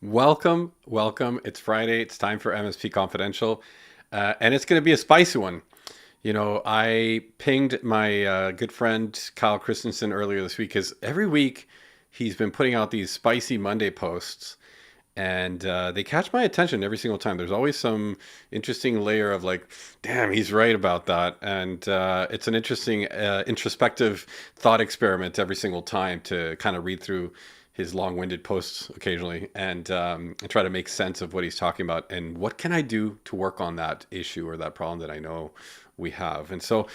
Welcome, welcome. It's Friday. It's time for MSP Confidential, and it's going to be a spicy one. I pinged my good friend Kyle Christensen earlier this week because every week he's been putting out these spicy Monday posts, and they catch my attention every single time. There's always some interesting layer of like, damn, he's right about that, and it's an interesting introspective thought experiment every single time to kind of read through his long-winded posts occasionally and try to make sense of what he's talking about and what can I do to work on that issue or that problem that I know we have. And so,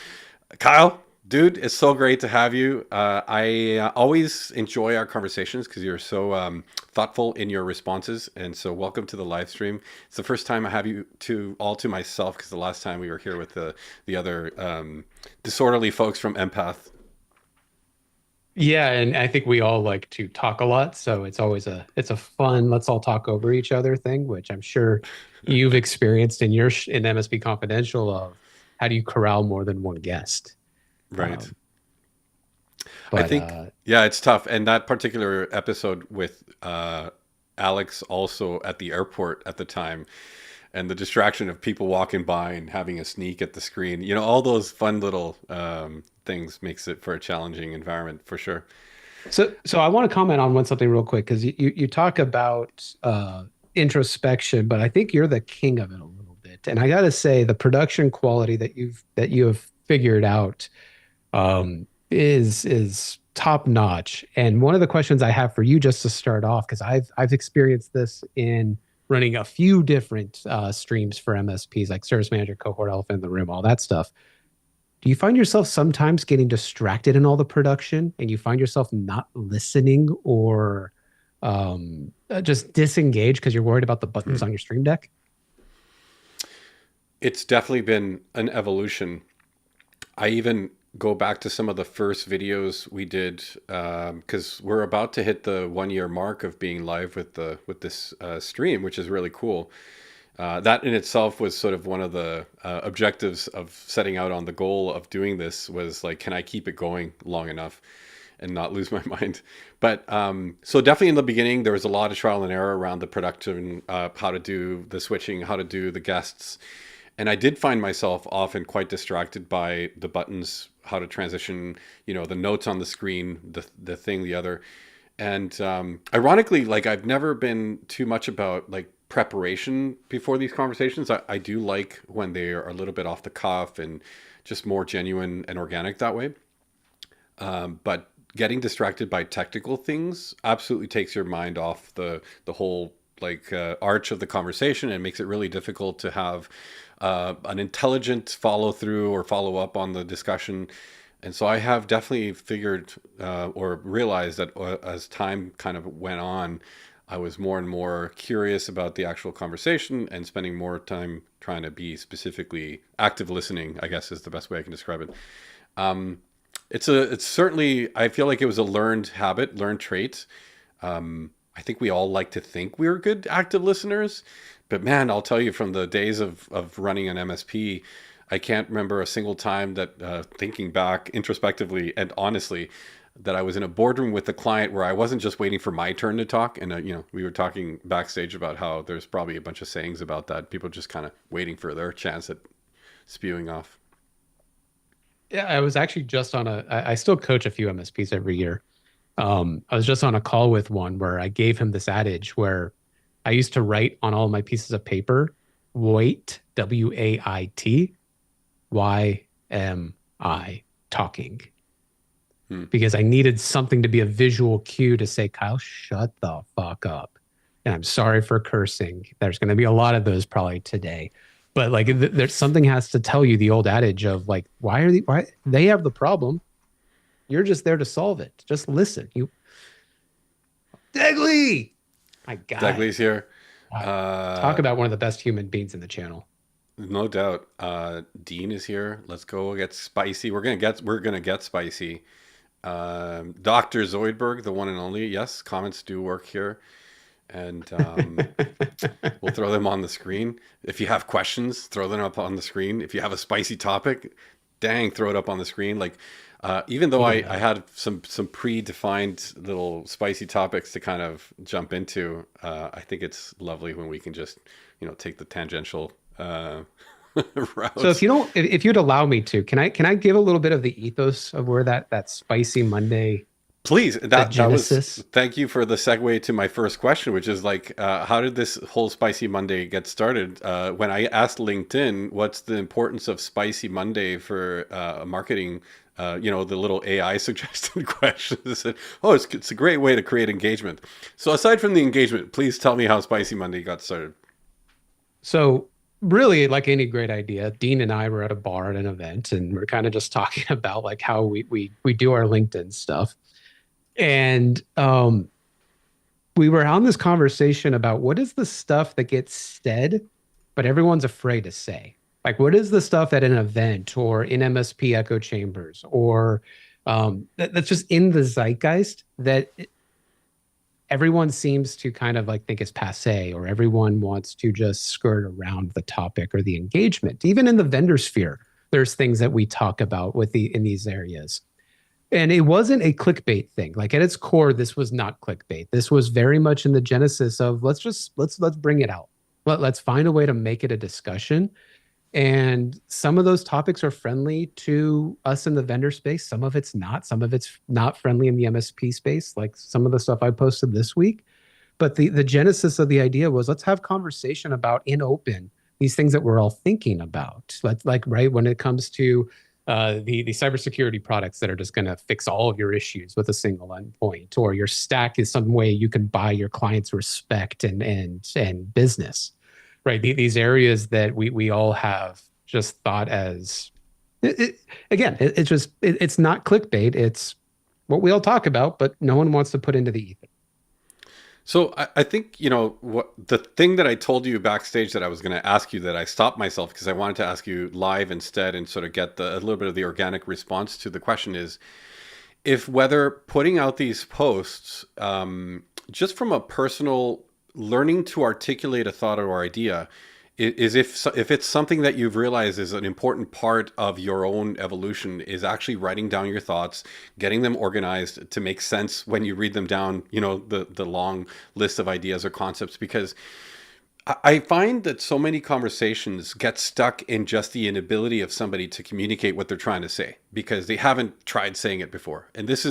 Kyle, dude, it's so great to have you. I always enjoy our conversations because you're so thoughtful in your responses. And so, welcome to the live stream. It's the first time I have you to myself because the last time we were here with the other disorderly folks from Empath. Yeah, and I think we all like to talk a lot, so it's a fun let's all talk over each other thing, which I'm sure you've experienced in in MSP Confidential of how do you corral more than one guest. Right. Um, I but think, yeah, it's tough. And that particular episode with Alex also at the airport at the time, and the distraction of people walking by and having a sneak at the screen, all those fun little things makes it for a challenging environment for sure. so I want to comment on one something real quick because you talk about introspection, but I think you're the king of it a little bit. And I got to say, the production quality that you have figured out is top notch. And one of the questions I have for you, just to start off, because I've experienced this in running a few different streams for MSPs, like Service Manager, Cohort, Elephant in the Room, all that stuff. Do you find yourself sometimes getting distracted in all the production, and you find yourself not listening or just disengaged because you're worried about the buttons on your stream deck? It's definitely been an evolution. I even go back to some of the first videos we did because we're about to hit the 1 year mark of being live with this stream, which is really cool. That in itself was sort of one of the objectives of setting out on the goal of doing this was like, can I keep it going long enough and not lose my mind? But so definitely in the beginning, there was a lot of trial and error around the production, how to do the switching, how to do the guests. And I did find myself often quite distracted by the buttons, how to transition, the notes on the screen, the thing, the other. And ironically, like I've never been too much about like preparation before these conversations. I do like when they are a little bit off the cuff and just more genuine and organic that way. But getting distracted by technical things absolutely takes your mind off the whole like arch of the conversation and makes it really difficult to have an intelligent follow through or follow up on the discussion. And so I have definitely figured or realized that as time kind of went on, I was more and more curious about the actual conversation and spending more time trying to be specifically active listening, I guess is the best way I can describe it. Um, it's certainly, I feel like it was a learned habit, learned trait. I think we all like to think we're good active listeners, but man, I'll tell you from the days of running an MSP, I can't remember a single time that thinking back introspectively and honestly, that I was in a boardroom with a client where I wasn't just waiting for my turn to talk. And, we were talking backstage about how there's probably a bunch of sayings about that. People just kind of waiting for their chance at spewing off. Yeah, I was actually just on I still coach a few MSPs every year. I was just on a call with one where I gave him this adage where I used to write on all my pieces of paper, wait, why am I talking? Hmm. Because I needed something to be a visual cue to say, Kyle, shut the fuck up. And I'm sorry for cursing. There's going to be a lot of those probably today. But like there's something has to tell you the old adage of like, why they have the problem? You're just there to solve it. Just listen. You Degley, my guy. Degley's here. God, talk Uh, about one of the best human beings in the channel. no doubt. Dean is here. Let's go get spicy. We're gonna get spicy. Dr. Zoidberg, the one and only. Yes, comments do work here. And we'll throw them on the screen. If you have questions, throw them up on the screen. If you have a spicy topic, dang, throw it up on the screen. Like, even though I Yeah. had some predefined little spicy topics to kind of jump into, I think it's lovely when we can just, take the tangential So if routes. you don't, if you'd allow me to, can I give a little bit of the ethos of where that spicy Monday, Please, the that was genesis? thank you for the segue to my first question, which is like, how did this whole Spicy Monday get started? When I asked LinkedIn, what's the importance of Spicy Monday for marketing? The little AI suggested questions. They said, "Oh, it's a great way to create engagement." So aside from the engagement, please tell me how Spicy Monday got started. So really, like any great idea, Dean and I were at a bar at an event, and we're kind of just talking about like how we do our LinkedIn stuff. And we were on this conversation about what is the stuff that gets said, but everyone's afraid to say. Like, what is the stuff at an event or in MSP echo chambers or that's just in the zeitgeist that everyone seems to kind of like think is passe, or everyone wants to just skirt around the topic or the engagement. Even in the vendor sphere, there's things that we talk about with the in these areas. And it wasn't a clickbait thing. Like at its core, this was not clickbait. This was very much in the genesis of let's bring it out. Let's find a way to make it a discussion. And some of those topics are friendly to us in the vendor space. Some of it's not. Some of it's not friendly in the MSP space, like some of the stuff I posted this week. But the genesis of the idea was let's have conversation about in open these things that we're all thinking about. Let's like right when it comes to the cybersecurity products that are just going to fix all of your issues with a single endpoint, or your stack is some way you can buy your clients' respect and business. Right, these areas that we all have just thought as again, it's not clickbait. It's what we all talk about, but no one wants to put into the ether. So I think what the thing that I told you backstage that I was going to ask you, that I stopped myself because I wanted to ask you live instead and sort of get a little bit of the organic response to the question is, if whether putting out these posts, just from a personal learning to articulate a thought or idea, is if it's something that you've realized is an important part of your own evolution, is actually writing down your thoughts, getting them organized to make sense when you read them down, the long list of ideas or concepts. Because I find that so many conversations get stuck in just the inability of somebody to communicate what they're trying to say because they haven't tried saying it before. And this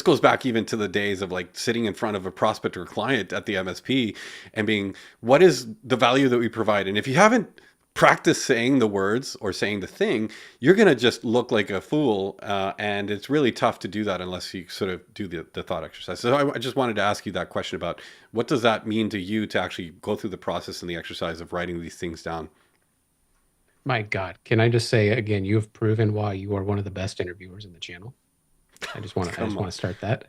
goes back even to the days of like sitting in front of a prospect or client at the MSP and being, what is the value that we provide? And if you haven't practiced saying the words or saying the thing, you're going to just look like a fool. And it's really tough to do that unless you sort of do the thought exercise. So I just wanted to ask you that question about what does that mean to you to actually go through the process and the exercise of writing these things down? My God, can I just say again, you have proven why you are one of the best interviewers in the channel. I Come just on. want to start that.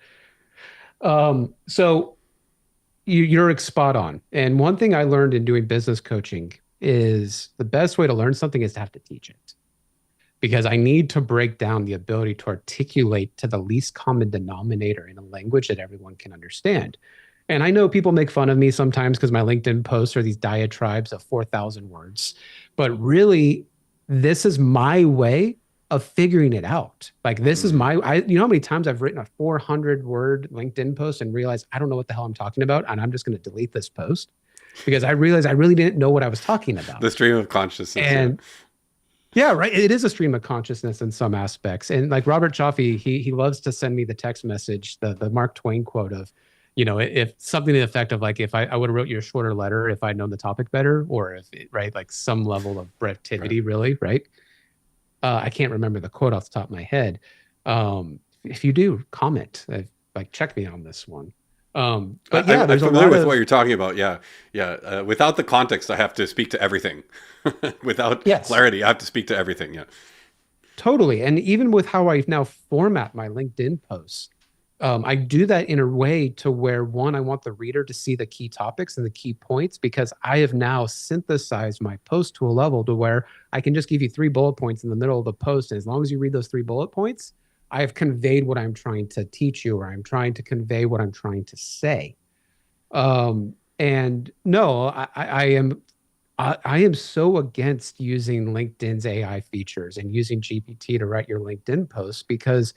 So you're spot on. And one thing I learned in doing business coaching is the best way to learn something is to have to teach it. Because I need to break down the ability to articulate to the least common denominator in a language that everyone can understand. And I know people make fun of me sometimes because my LinkedIn posts are these diatribes of 4,000 words, but really, this is my way of figuring it out. Like this is Mm. you know how many times I've written a 400 word LinkedIn post and realized I don't know what the hell I'm talking about, and I'm just going to delete this post because I realized I really didn't know what I was talking The about. stream of consciousness, yeah. And yeah, right. It is a stream of consciousness in some aspects. And like Robert Chaffee, he loves to send me the text message, the Mark Twain quote of, if something to the effect of like, if I would have wrote you a shorter letter if I'd known the topic better, or if it, right, like some level of Right. brevity, really, right? I can't remember the quote off the top of my head. If you do, comment, like check me on this one. But yeah, I'm there's a familiar lot with what of you're talking about. Yeah, yeah. Without the context, I have to speak to everything. Without yes, clarity, I have to speak to everything. Yeah. totally. And even with how I now format my LinkedIn posts, I do that in a way to where one, I want the reader to see the key topics and the key points because I have now synthesized my post to a level to where I can just give you 3 bullet points in the middle of the post. And as long as you read those 3 bullet points, I have conveyed what I'm trying to teach you, or I'm trying to convey what I'm trying to say. And no, I am I am so against using LinkedIn's AI features and using GPT to write your LinkedIn posts because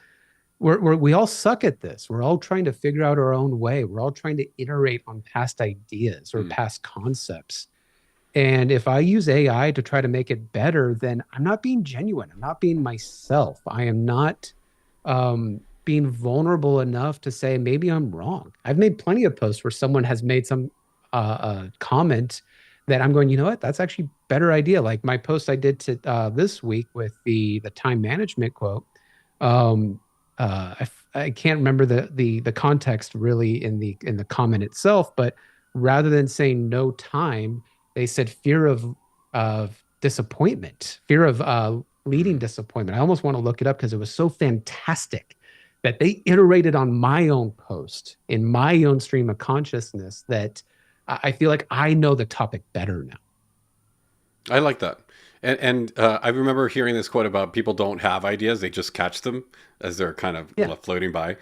we all suck at this. We're all trying to figure out our own way. We're all trying to iterate on past ideas or Mm, past concepts. And if I use AI to try to make it better, then I'm not being genuine. I'm not being myself. I am not being vulnerable enough to say maybe I'm wrong. I've made plenty of posts where someone has made some comment that I'm going, you know what? That's actually a better idea. Like my post I did to this week with the time management quote. Um, I can't remember the context really in the comment itself, but rather than saying no time, they said fear of disappointment, fear of leading mm. disappointment. I almost want to look it up because it was so fantastic that they iterated on my own post in my own stream of consciousness that I feel like I know the topic better now. I like that. And I remember hearing this quote about people don't have ideas, they just catch them as they're kind of Yeah. floating by.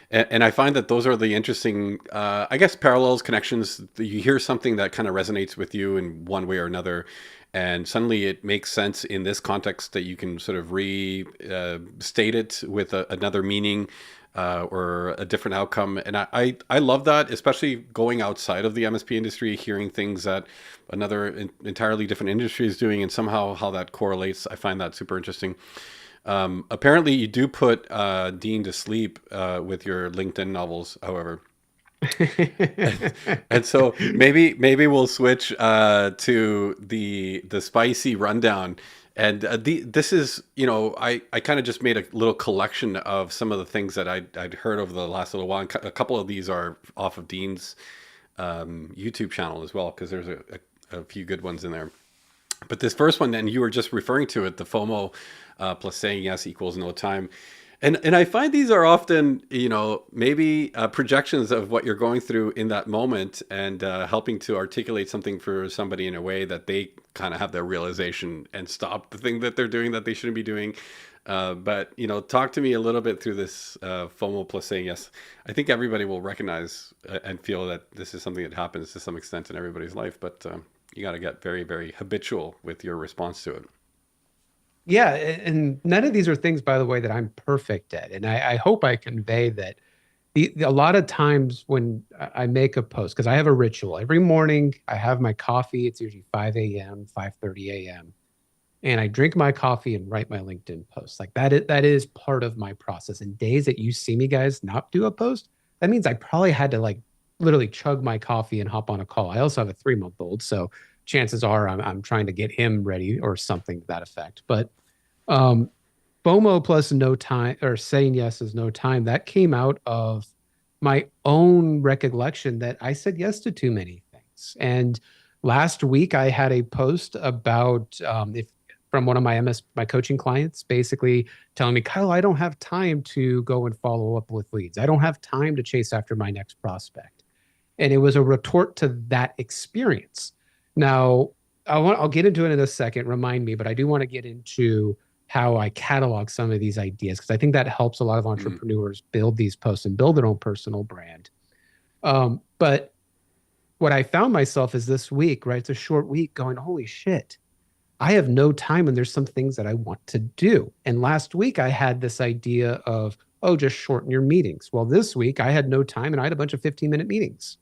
And I find that those are the interesting, I guess, parallels, connections. You hear something that kind of resonates with you in one way or another. And suddenly it makes sense in this context that you can sort of restate it with another meaning or a different outcome. And I love that, especially going outside of the MSP industry, hearing things that another entirely different industry is doing and somehow how that correlates. I find that super interesting. Apparently, you do put Dean to sleep with your LinkedIn novels, however. And so maybe we'll switch to the spicy rundown. And this is, I kind of just made a little collection of some of the things that I'd heard over the last little while. And a couple of these are off of Dean's YouTube channel as well, because there's a few good ones in there. But this first one, and you were just referring to it, the FOMO plus saying yes equals no time. And I find these are often, maybe projections of what you're going through in that moment and helping to articulate something for somebody in a way that they kind of have their realization and stop the thing that they're doing that they shouldn't be doing. But, talk to me a little bit through this FOMO plus saying yes. I think everybody will recognize and feel that this is something that happens to some extent in everybody's life, but you got to get very, very habitual with your response to it. Yeah, and none of these are things, by the way, that I'm perfect at. And I hope I convey that a lot of times when I make a post, because I have a ritual every morning, I have my coffee. It's usually 5 a.m., 5:30 a.m. And I drink my coffee and write my LinkedIn post. Like that is part of my process. And days that you see me guys not do a post, that means I probably had to like literally chug my coffee and hop on a call. I also have a 3 month old, so chances are I'm trying to get him ready or something to that effect. But um, FOMO plus no time or saying yes is no time, that came out of my own recollection that I said yes to too many things. And last week I had a post about if from one of my coaching clients basically telling me, Kyle, I don't have time to go and follow up with leads. I don't have time to chase after my next prospect. And it was a retort to that experience. Now, I'll get into it in a second, remind me, but I do want to get into how I catalog some of these ideas because I think that helps a lot of Mm, entrepreneurs build these posts and build their own personal brand. But what I found myself is this week, right? It's a short week going, holy shit, I have no time and there's some things that I want to do. And last week I had this idea of, oh, just shorten your meetings. Well, this week I had no time and I had a bunch of 15-minute meetings.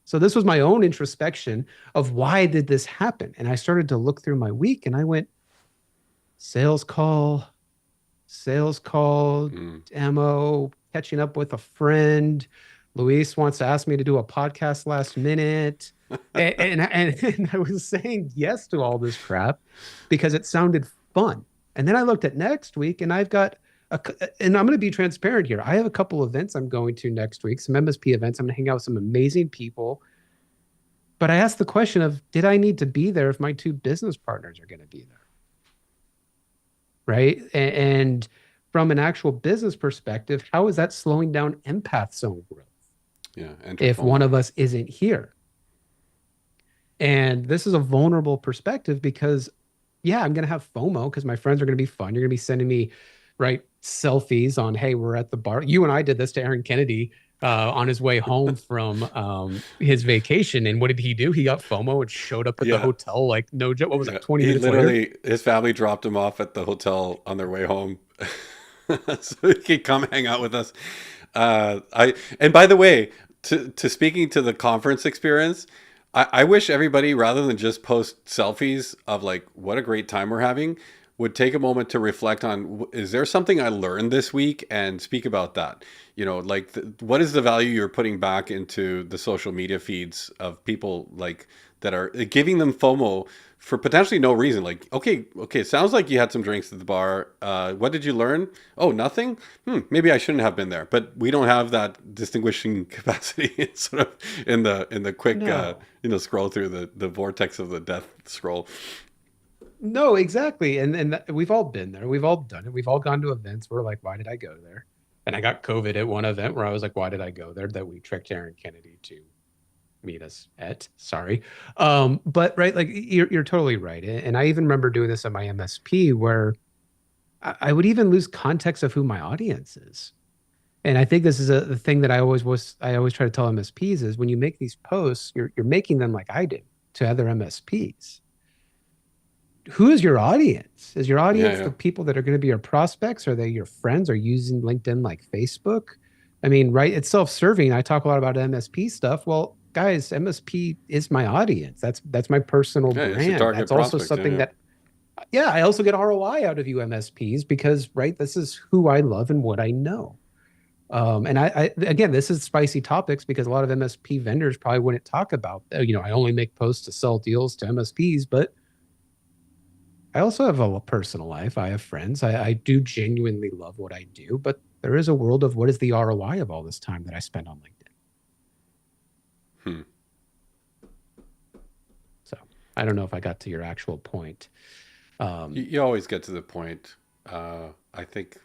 So this was my own introspection of why did this happen? And I started to look through my week and I went, sales call, sales call, mm. demo, catching up with a friend. Luis wants to ask me to do a podcast last minute. And I was saying yes to all this crap because it sounded fun. And then I looked at next week and and I'm going to be transparent here. I have a couple events I'm going to next week, some MSP events. I'm going to hang out with some amazing people. But I asked the question of, did I need to be there if my two business partners are going to be there? Right. And from an actual business perspective, how is that slowing down empath zone growth Yeah, enter if one FOMO. of us isn't here? And this is a vulnerable perspective because, yeah, I'm going to have FOMO because my friends are going to be fun. You're going to be sending me, right, selfies on, hey, we're at the bar. You and I did this to Aaron Kennedy. on his way home from his vacation. And what did he do? He got FOMO and showed up at the Yeah. hotel like no joke. What was Yeah. that? 20 He minutes later? literally, his family dropped him off at the hotel on their way home. So he could come hang out with us. And by the way, to speaking to the conference experience, I wish everybody, rather than just post selfies of like what a great time we're having, would take a moment to reflect on, is there something I learned this week, and speak about that. You know, like what is the value you're putting back into the social media feeds of people like that are giving them FOMO for potentially no reason. Like, okay, it sounds like you had some drinks at the bar. What did you learn? Oh, nothing. Maybe I shouldn't have been there. But we don't have that distinguishing capacity, sort of in the quick No. scroll through the vortex of the death scroll. No, exactly. And we've all been there. We've all done it. We've all gone to events where we're like, why did I go there? And I got COVID at one event where I was like, why did I go there? That we tricked Aaron Kennedy to meet us at. Sorry. But right, like you're totally right. And I even remember doing this at my MSP where I would even lose context of who my audience is. And I think this is the thing that I always try to tell MSPs is when you make these posts, you're making them like I did to other MSPs. Who is your audience? Is your Yeah, audience yeah. the people that are going to be your prospects? Are they your friends? Are you using LinkedIn like Facebook? I mean, right? It's self-serving. I talk a lot about MSP stuff. Well, guys, MSP is my audience. That's my personal Yeah, it's your brand. target That's also prospect. Yeah, something yeah. that yeah, I also get ROI out of you MSPs because right, this is who I love and what I know. And I again, this is spicy topics because a lot of MSP vendors probably wouldn't talk about, I only make posts to sell deals to MSPs, but I also have a personal life. I have friends. I do genuinely love what I do, but there is a world of what is the ROI of all this time that I spend on LinkedIn. Hmm. So I don't know if I got to your actual point. You, Um, you always get to the point. I think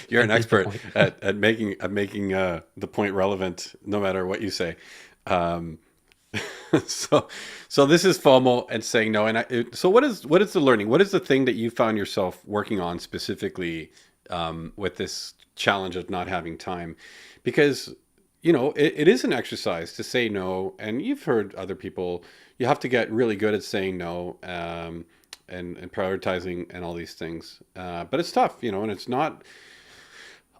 you're I an think the expert point. at making the point relevant, no matter what you say. Um, so so this is FOMO and saying no. So what is the learning? What is the thing that you found yourself working on specifically with this challenge of not having time? Because it is an exercise to say no, and you've heard other people. You have to get really good at saying no, and prioritizing and all these things. But it's tough, and it's not.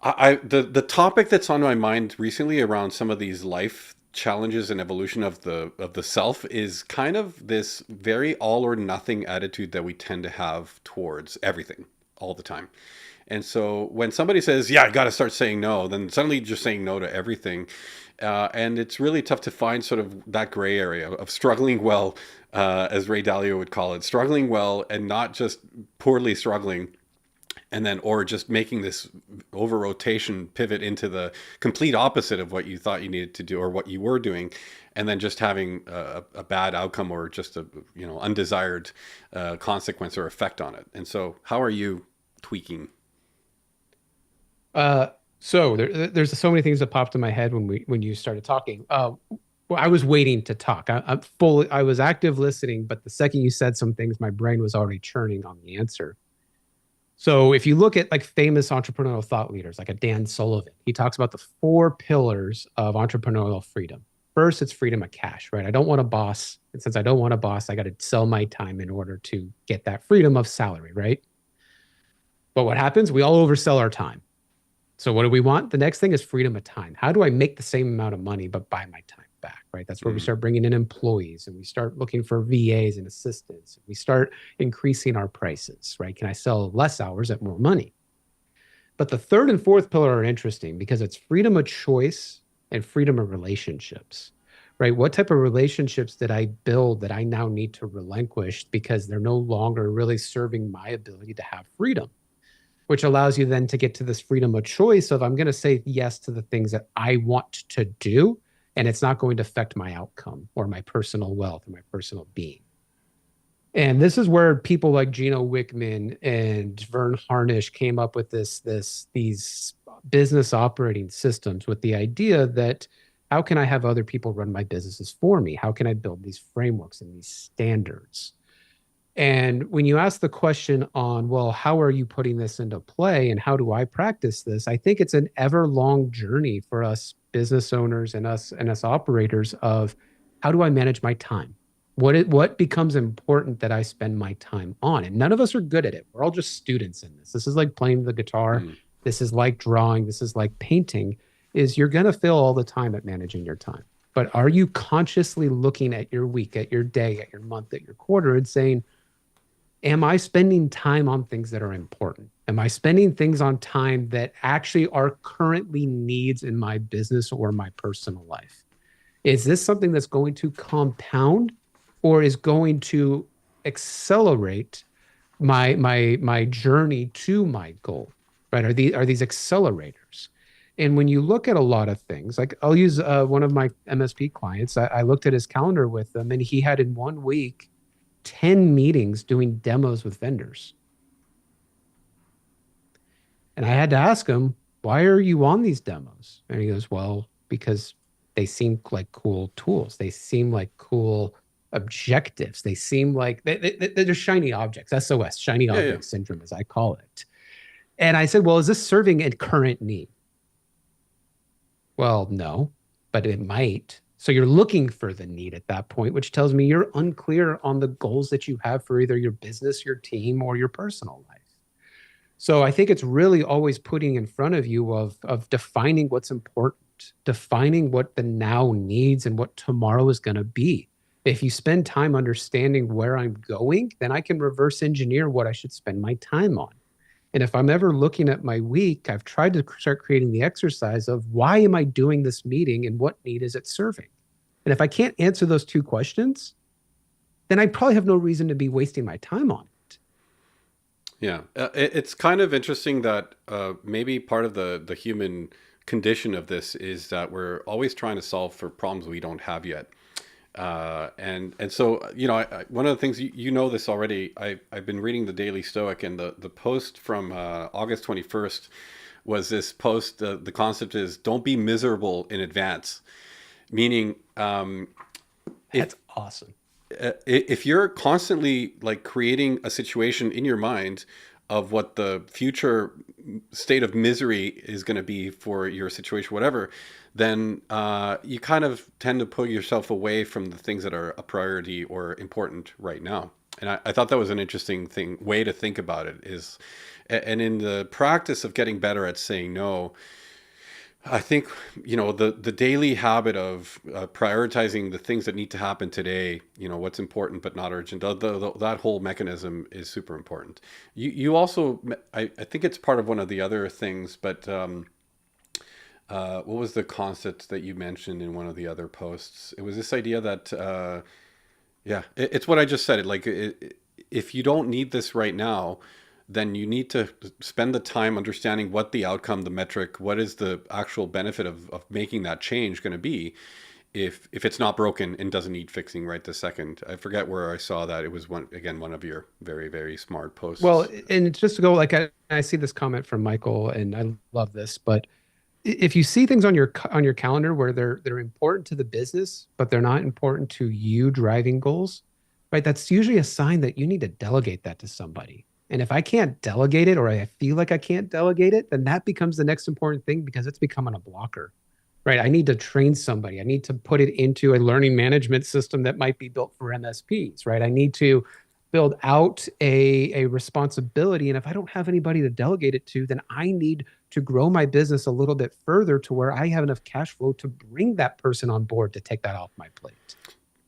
The topic that's on my mind recently around some of these life challenges and evolution of the self is kind of this very all or nothing attitude that we tend to have towards everything all the time. And so when somebody says, "Yeah, I got to start saying no," then suddenly you're just saying no to everything, and it's really tough to find sort of that gray area of struggling well, as Ray Dalio would call it, struggling well and not just poorly struggling, and then or just making this over rotation pivot into the complete opposite of what you thought you needed to do or what you were doing, and then just having a bad outcome or just a undesired consequence or effect on it. And so how are you tweaking? Uh, so there's so many things that popped in my head when you started talking. Well, I was waiting to talk. I was active listening, but the second you said some things, my brain was already churning on the answer. So if you look at like famous entrepreneurial thought leaders, like a Dan Sullivan, he talks about the four pillars of entrepreneurial freedom. First, it's freedom of cash, right? I don't want a boss. And since I don't want a boss, I got to sell my time in order to get that freedom of salary, right? But what happens? We all oversell our time. So what do we want? The next thing is freedom of time. How do I make the same amount of money but buy my time back, right? That's where we Mm. start bringing in employees and we start looking for VAs and assistants. We start increasing our prices, right? Can I sell less hours at more money? But the third and fourth pillar are interesting because it's freedom of choice and freedom of relationships, right? What type of relationships did I build that I now need to relinquish because they're no longer really serving my ability to have freedom? Which allows you then to get to this freedom of choice of I'm going to say yes to the things that I want to do, and it's not going to affect my outcome or my personal wealth or my personal being. And this is where people like Gino Wickman and Vern Harnish came up with these business operating systems with the idea that how can I have other people run my businesses for me? How can I build these frameworks and these standards? And when you ask the question on, well, how are you putting this into play and how do I practice this? I think it's an ever long journey for us business owners and us operators of how do I manage my time? What becomes important that I spend my time on? And none of us are good at it. We're all just students in this. This is like playing the guitar. Mm. This is like drawing. This is like painting. Is you're going to fail all the time at managing your time. But are you consciously looking at your week, at your day, at your month, at your quarter and saying, am I spending time on things that are important? Am I spending things on time that actually are currently needs in my business or my personal life? Is this something that's going to compound or is going to accelerate my journey to my goal? Right? Are these accelerators? And when you look at a lot of things, like I'll use one of my MSP clients, I looked at his calendar with them, and he had in 1 week 10 meetings doing demos with vendors. And I had to ask him, why are you on these demos? And he goes, well, because they seem like cool tools. They seem like cool objectives. They seem like they're shiny objects, SOS, shiny Yeah, yeah. object syndrome, as I call it. And I said, well, is this serving a current need? Well, no, but it might. So you're looking for the need at that point, which tells me you're unclear on the goals that you have for either your business, your team, or your personal life. So I think it's really always putting in front of you of defining what's important, defining what the now needs and what tomorrow is going to be. If you spend time understanding where I'm going, then I can reverse engineer what I should spend my time on. And if I'm ever looking at my week, I've tried to start creating the exercise of why am I doing this meeting and what need is it serving? And if I can't answer those two questions, then I probably have no reason to be wasting my time on it. Yeah, it's kind of interesting that maybe part of the human condition of this is that we're always trying to solve for problems we don't have yet. And so one of the things you know this already. I've been reading the Daily Stoic, and the post from August 21st was this post. The concept is don't be miserable in advance, meaning if That's awesome. if you're constantly like creating a situation in your mind of what the future state of misery is going to be for your situation, whatever, then you kind of tend to pull yourself away from the things that are a priority or important right now. And I thought that was an interesting way to think about it is, and in the practice of getting better at saying no, I think the daily habit of prioritizing the things that need to happen today. What's important but not urgent. That whole mechanism is super important. You also, I think it's part of one of the other things. But what was the concept that you mentioned in one of the other posts? It was this idea that yeah, it's what I just said. If you don't need this right now, then you need to spend the time understanding what the outcome, the metric, what is the actual benefit of making that change going to be if it's not broken and doesn't need fixing right this second. I forget where I saw that. It was one of your very, very smart Well, posts. and just to go, like I see this comment from Michael, and I love this, but if you see things on your calendar where they're important to the business, but they're not important to you driving goals, right? That's usually a sign that you need to delegate that to somebody. And if I can't delegate it or I feel like I can't delegate it, then that becomes the next important thing because it's becoming a blocker, right? I need to train somebody. I need to put it into a learning management system that might be built for MSPs, right? I need to build out a responsibility. And if I don't have anybody to delegate it to, then I need to grow my business a little bit further to where I have enough cash flow to bring that person on board to take that off my plate.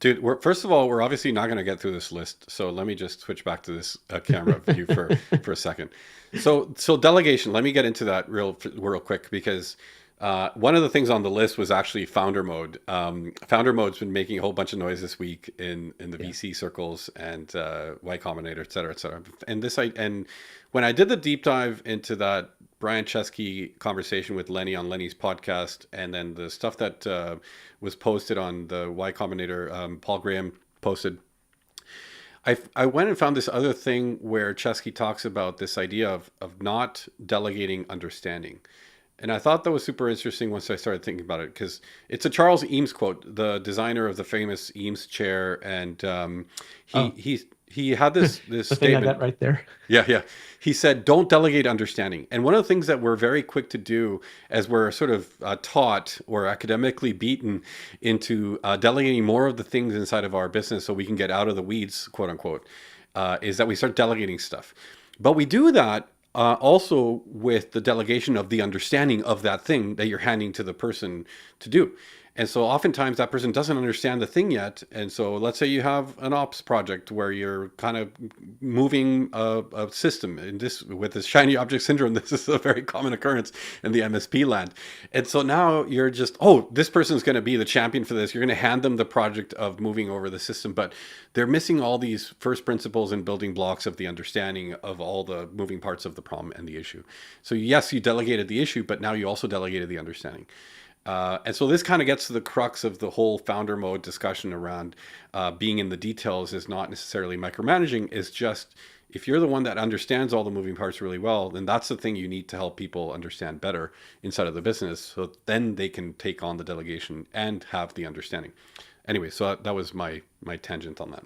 Dude, first of all, we're obviously not going to get through this list. So let me just switch back to this camera view for a second. So delegation. Let me get into that real quick because one of the things on the list was actually founder mode. Founder mode's been making a whole bunch of noise this week in the Yeah. VC circles and Y Combinator, et cetera, et cetera. And when I did the deep dive into that Brian Chesky conversation with Lenny on Lenny's podcast, and then the stuff that was posted on the Y Combinator, Paul Graham posted. I went and found this other thing where Chesky talks about this idea of not delegating understanding. And I thought that was super interesting once I started thinking about it because it's a Charles Eames quote, the designer of the famous Eames chair, and he Oh, he's he had this The thing I got statement. right there. Yeah, yeah. He said, don't delegate understanding. And one of the things that we're very quick to do as we're sort of taught or academically beaten into delegating more of the things inside of our business so we can get out of the weeds, quote unquote, is that we start delegating stuff. But we do that also with the delegation of the understanding of that thing that you're handing to the person to do. And so oftentimes that person doesn't understand the thing yet. And so let's say you have an ops project where you're kind of moving a system in this with this shiny object syndrome. This is a very common occurrence in the MSP land. And so now you're just, oh, this person's going to be the champion for this. You're going to hand them the project of moving over the system, but they're missing all these first principles and building blocks of the understanding of all the moving parts of the problem and the issue. So yes, you delegated the issue, but now you also delegated the understanding. And so this kind of gets to the crux of the whole founder mode discussion around being in the details is not necessarily micromanaging. Is just if you're the one that understands all the moving parts really well, then that's the thing you need to help people understand better inside of the business. So then they can take on the delegation and have the understanding. Anyway, so that was my tangent on that.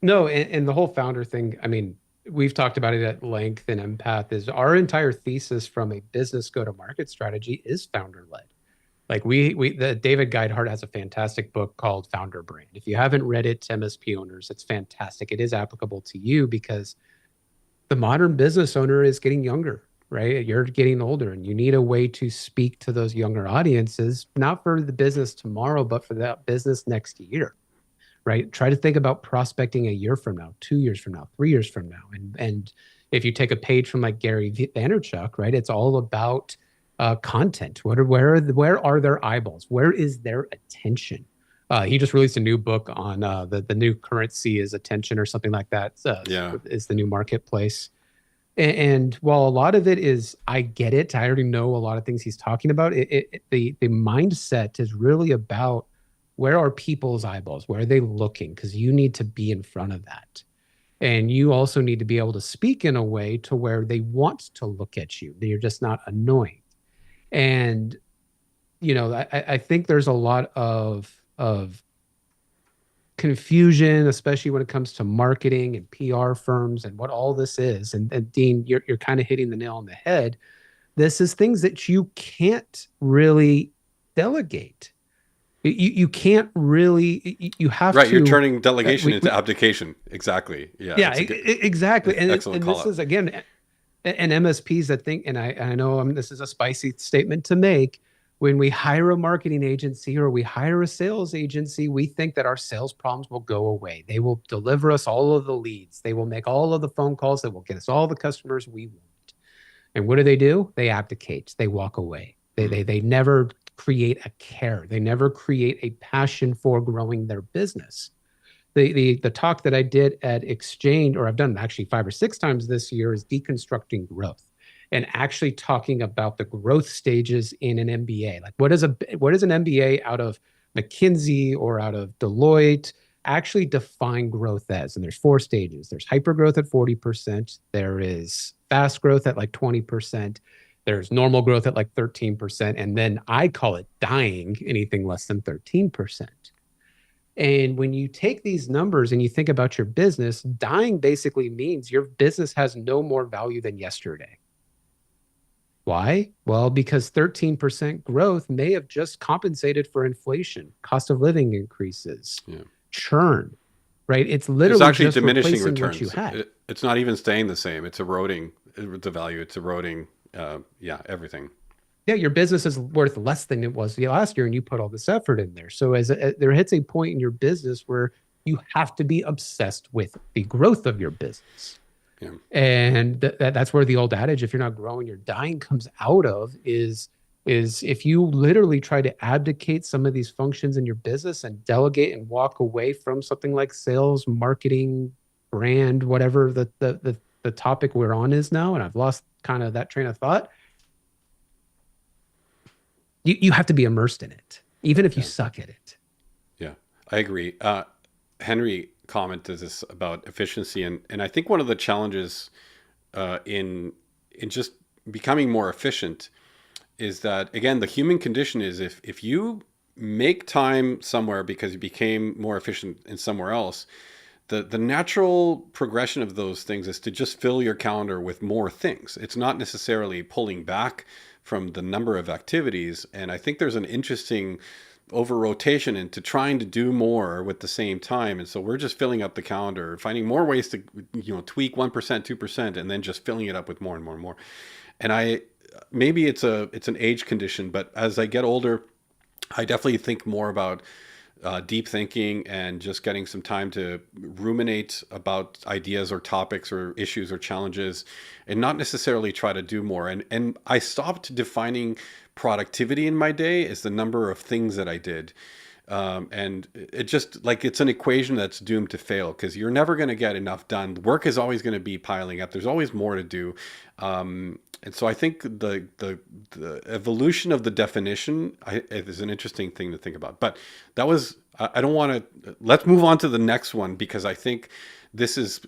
No, and the whole founder thing, I mean, we've talked about it at length in Empath is our entire thesis from a business go-to-market strategy is founder led. Like the David Geithart has a fantastic book called Founder Brand. If you haven't read it, MSP owners, it's fantastic. It is applicable to you because the modern business owner is getting younger, right? You're getting older and you need a way to speak to those younger audiences, not for the business tomorrow, but for that business next year, right? Try to think about prospecting a year from now, 2 years from now, 3 years from now. And if you take a page from like Gary Vaynerchuk, right, it's all about content. Where are their eyeballs? Where is their attention? He just released a new book on the new currency is attention or something like that. Yeah. Is the new marketplace. And while a lot of it is, I get it. I already know a lot of things he's talking about. The mindset is really about where are people's eyeballs? Where are they looking? Because you need to be in front of that. And you also need to be able to speak in a way to where they want to look at you. You're just not annoying. And I think there's a lot of confusion, especially when it comes to marketing and PR firms and what all this is. And Dean, you're kind of hitting the nail on the head. This is things that you can't really delegate. You can't really. You have Right. to. You're turning delegation into abdication. Exactly. Yeah. Yeah. Exactly. And Excellent this is again. And MSPs that think, and I know this is a spicy statement to make, when we hire a marketing agency or we hire a sales agency, we think that our sales problems will go away. They will deliver us all of the leads. They will make all of the phone calls that will get us all the customers we want. And what do? They abdicate. They walk away. They never create a care. They never create a passion for growing their business. The talk that I did at Exchange, or I've done actually 5 or 6 times this year, is deconstructing growth and actually talking about the growth stages in an MBA. Like what is an MBA out of McKinsey or out of Deloitte actually define growth as? And there's 4 stages. There's hyper growth at 40%. There is fast growth at like 20%. There's normal growth at like 13%. And then I call it dying, anything less than 13%. And when you take these numbers and you think about your business, dying basically means your business has no more value than yesterday. Why? Well, because 13% growth may have just compensated for inflation, cost of living increases, churn, right? It's literally actually just diminishing replacing returns. what you had. It's not even staying the same. It's eroding the value. It's eroding, everything. Yeah, your business is worth less than it was last year, and you put all this effort in there. So there hits a point in your business where you have to be obsessed with the growth of your business. Yeah. And that's where the old adage, if you're not growing, you're dying, comes out of is if you literally try to abdicate some of these functions in your business and delegate and walk away from something like sales, marketing, brand, whatever the topic we're on is now, and I've lost kind of that train of thought. You have to be immersed in it, even if you suck at it. Yeah, I agree. Henry commented this about efficiency, and I think one of the challenges in just becoming more efficient is that, again, the human condition is if you make time somewhere because you became more efficient in somewhere else, the natural progression of those things is to just fill your calendar with more things. It's not necessarily pulling back from the number of activities. And I think there's an interesting over rotation into trying to do more with the same time. And so we're just filling up the calendar, finding more ways to, tweak 1%, 2%, and then just filling it up with more and more and more. And maybe it's an age condition, but as I get older, I definitely think more about deep thinking and just getting some time to ruminate about ideas or topics or issues or challenges, and not necessarily try to do more. And I stopped defining productivity in my day as the number of things that I did. And it just like it's an equation that's doomed to fail because you're never going to get enough done. Work is always going to be piling up. There's always more to do. And so I think the evolution of the definition is an interesting thing to think about. But that was I don't want to. Let's move on to the next one because I think this is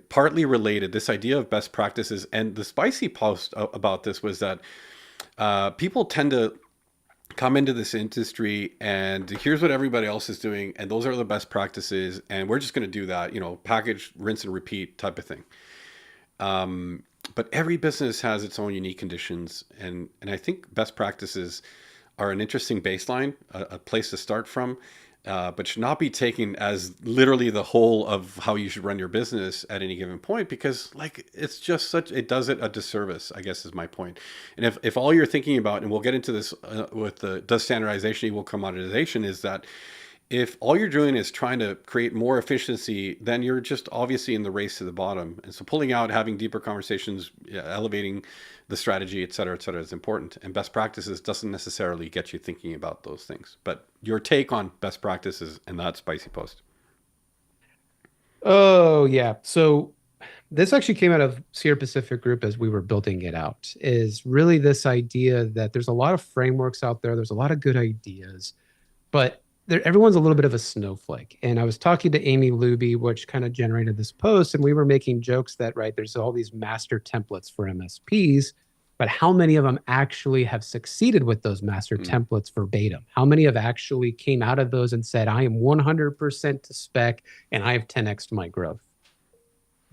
partly related. This idea of best practices, and the spicy post about this was that people tend to come into this industry and here's what everybody else is doing and those are the best practices and we're just going to do that, package, rinse and repeat type of thing. But every business has its own unique conditions, and I think best practices are an interesting baseline, a place to start from, but should not be taken as literally the whole of how you should run your business at any given point because like it's just it does it a disservice, I guess is my point. And if all you're thinking about, and we'll get into this with the does standardization equal commoditization, is that if all you're doing is trying to create more efficiency, then you're just obviously in the race to the bottom. And so pulling out, having deeper conversations, elevating the strategy, et cetera, is important. And best practices doesn't necessarily get you thinking about those things. But your take on best practices and that spicy post. Oh, yeah. So this actually came out of Sierra Pacific Group as we were building it out, is really this idea that there's a lot of frameworks out there. There's a lot of good ideas, but everyone's a little bit of a snowflake. And I was talking to Amy Luby, which kind of generated this post, and we were making jokes that, right, there's all these master templates for MSPs, but how many of them actually have succeeded with those master templates verbatim? How many have actually came out of those and said, I am 100% to spec and I have 10x to my growth?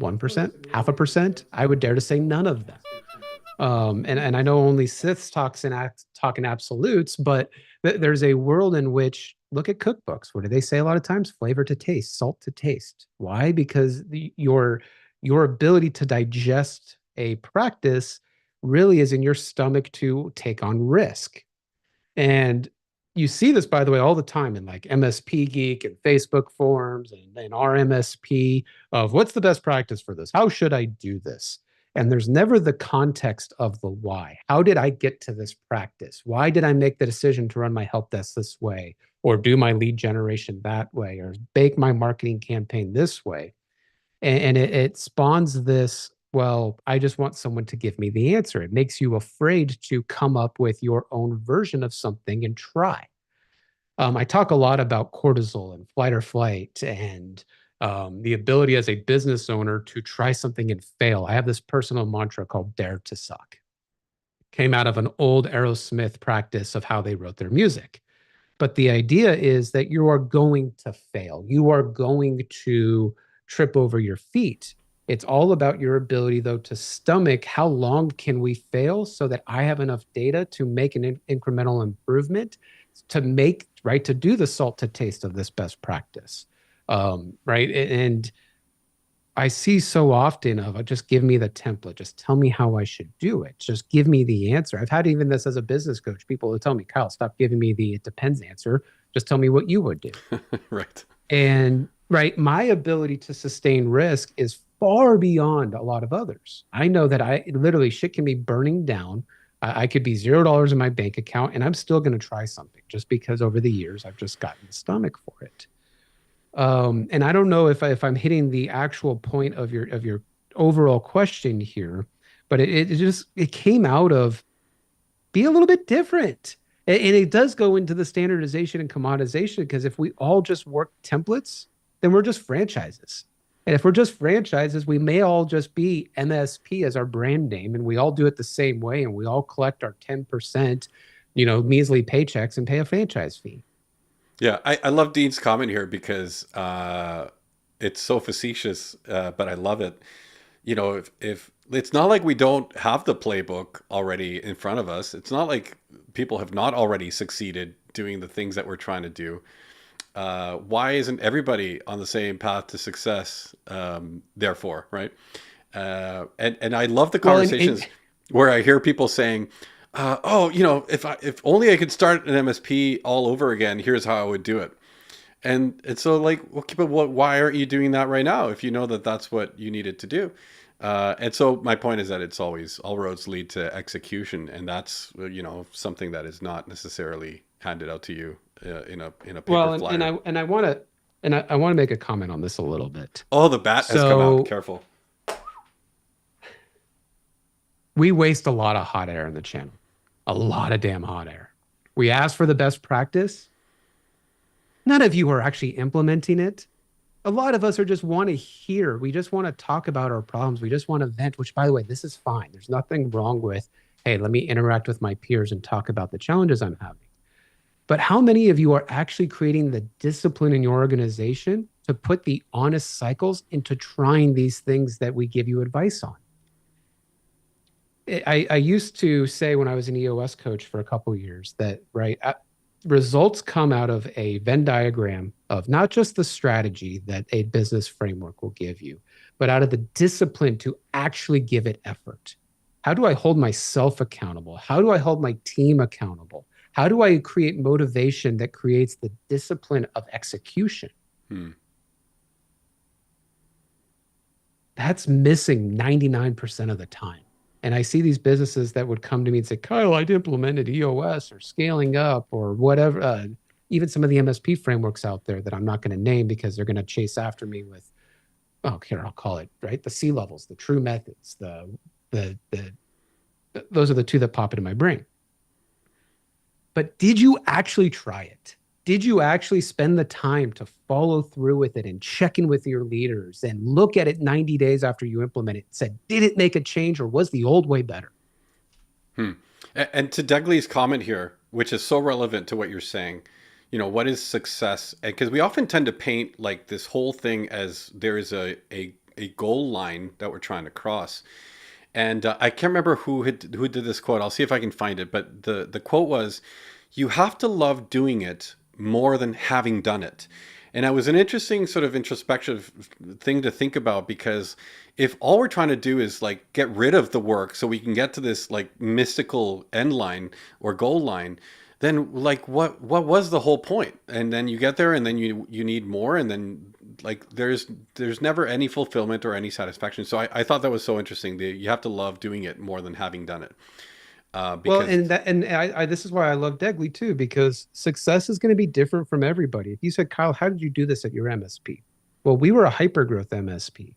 1%, half a percent? I would dare to say none of them. And I know only Siths talk in absolutes, but there's a world in which look at cookbooks. What do they say a lot of times? Flavor to taste, salt to taste. Why? Because your ability to digest a practice really is in your stomach to take on risk. And you see this, by the way, all the time in like MSP Geek and Facebook forums and our MSP of what's the best practice for this? How should I do this? And there's never the context of the why. How did I get to this practice? Why did I make the decision to run my help desk this way, or do my lead generation that way, or bake my marketing campaign this way? And it spawns this, well, I just want someone to give me the answer. It makes you afraid to come up with your own version of something and try. I talk a lot about cortisol and flight or flight and the ability as a business owner to try something and fail. I have this personal mantra called Dare to Suck. Came out of an old Aerosmith practice of how they wrote their music. But the idea is that you are going to fail. You are going to trip over your feet. It's all about your ability, though, to stomach how long can we fail so that I have enough data to make an incremental improvement to make, right, to do the salt to taste of this best practice. Right. And I see so often of just give me the template, just tell me how I should do it. Just give me the answer. I've had even this as a business coach, people who tell me, Kyle, stop giving me the it depends answer. Just tell me what you would do. Right. And right, my ability to sustain risk is far beyond a lot of others. I know that I literally shit can be burning down. I could be $0 in my bank account and I'm still going to try something just because over the years I've just gotten the stomach for it. And I don't know if I'm hitting the actual point of your overall question here, but it came out of be a little bit different. And it does go into the standardization and commoditization because if we all just work templates, then we're just franchises. And if we're just franchises, we may all just be MSP as our brand name, and we all do it the same way, and we all collect our 10%, measly paychecks and pay a franchise fee. Yeah, I love Dean's comment here because it's so facetious, but I love it. You know, if it's not like we don't have the playbook already in front of us, it's not like people have not already succeeded doing the things that we're trying to do. Why isn't everybody on the same path to success? Therefore, right? And I love the Well, and conversations where I hear people saying, "Oh, you know, if only I could start an MSP all over again, here's how I would do it." And so like, okay, but why aren't you doing that right now if you know that that's what you needed to do? And so my point is that it's always all roads lead to execution, and that's you know something that is not necessarily handed out to you in a paper well, flyer. and I want to I want to make a comment on this a little bit. Oh, the bat has come out. So Careful. we waste a lot of hot air in the channel, a lot of damn hot air. We ask for the best practice. None of you are actually implementing it. A lot of us are just want to hear. We just want to talk about our problems. We just want to vent, which, by the way, this is fine. There's nothing wrong with, hey, let me interact with my peers and talk about the challenges I'm having. But how many of you are actually creating the discipline in your organization to put the honest cycles into trying these things that we give you advice on? I used to say when I was an EOS coach for a couple of years that, right, results come out of a Venn diagram of not just the strategy that a business framework will give you, but out of the discipline to actually give it effort. How do I hold myself accountable? How do I hold my team accountable? How do I create motivation that creates the discipline of execution? Hmm. That's missing 99% of the time. And I see these businesses that would come to me and say, Kyle, I'd implemented EOS or scaling up or whatever. Even some of the MSP frameworks out there that I'm not going to name because they're going to chase after me with, oh, here, I'll call it, right? The C levels, the true methods, those are the two that pop into my brain. But did you actually try it? Did you actually spend the time to follow through with it and check in with your leaders and look at it 90 days after you implement it and said, did it make a change or was the old way better? Hmm. And to Dougley's comment here, which is so relevant to what you're saying, you know, what is success? Because we often tend to paint like this whole thing as there is a goal line that we're trying to cross. And I can't remember who did this quote. I'll see if I can find it. But the quote was, "You have to love doing it more than having done it." And it was an interesting sort of introspective thing to think about, because if all we're trying to do is like get rid of the work so we can get to this like mystical end line or goal line, then like what was the whole point? And then you get there and then you need more, and then like there's never any fulfillment or any satisfaction. So I thought that was so interesting that you have to love doing it more than having done it. Well, Because and I this is why I love Degley too, because success is going to be different from everybody. If you said, Kyle, how did you do this at your MSP? Well, we were a hypergrowth MSP.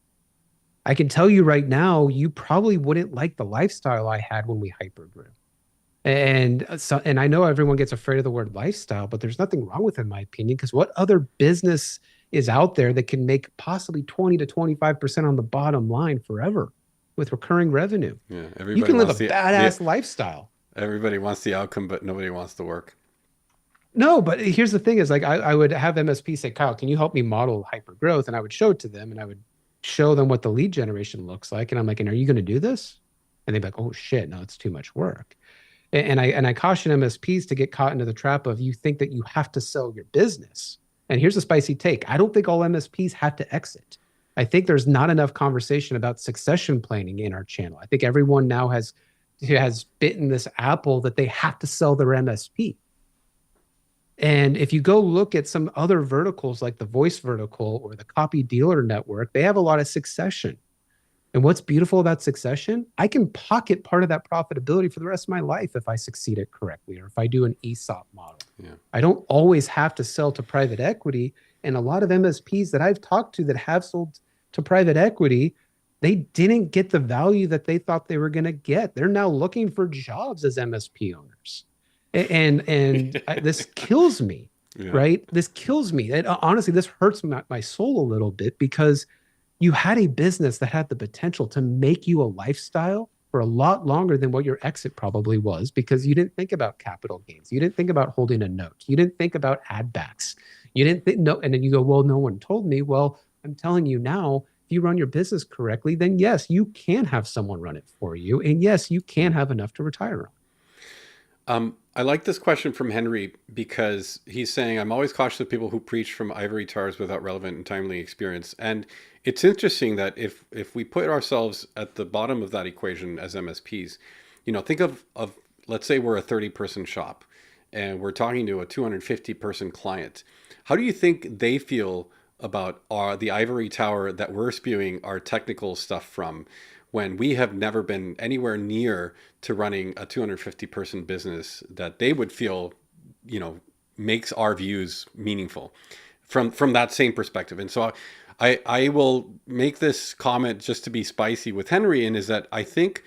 I can tell you right now, you probably wouldn't like the lifestyle I had when we hypergrew. And I know everyone gets afraid of the word lifestyle, but there's nothing wrong with it, in my opinion, because what other business is out there that can make possibly 20 to 25% on the bottom line forever with recurring revenue? yeah, You everybody can live a wants the badass lifestyle. everybody wants the outcome, but nobody wants the work. No, but here's the thing is like I would have MSP say, Kyle, can you help me model hyper growth? And I would show it to them and I would show them what the lead generation looks like. And I'm like, and are you going to do this? And they'd be like, oh shit, no, it's too much work. And I caution MSPs to get caught into the trap of you think that you have to sell your business. And here's a spicy take. I don't think all MSPs have to exit. I think there's not enough conversation about succession planning in our channel. I think everyone now has bitten this apple that they have to sell their MSP. And if you go look at some other verticals like the voice vertical or the copy dealer network, they have a lot of succession. And what's beautiful about succession, I can pocket part of that profitability for the rest of my life if I succeed it correctly or if I do an ESOP model. Yeah. I don't always have to sell to private equity. And a lot of MSPs that I've talked to that have sold to private equity, they didn't get the value that they thought they were going to get. They're now looking for jobs as MSP owners. This kills me, Yeah. right? This kills me. Honestly, this hurts my soul a little bit because you had a business that had the potential to make you a lifestyle for a lot longer than what your exit probably was, because you didn't think about capital gains. You didn't think about holding a note. You didn't think about add backs. You didn't think, no. And then you go, well, no one told me. Well, I'm telling you now, if you run your business correctly, then yes, you can have someone run it for you. And yes, you can have enough to retire on. I like this question from Henry because he's saying, I'm always cautious of people who preach from ivory towers without relevant and timely experience. And it's interesting that if we put ourselves at the bottom of that equation as MSPs, think of let's say we're a 30-person shop and we're talking to a 250-person client. How do you think they feel about the ivory tower that we're spewing our technical stuff from when we have never been anywhere near to running a 250 person business that they would feel, you know, makes our views meaningful from that same perspective? And so I will make this comment just to be spicy with Henry, and is that I think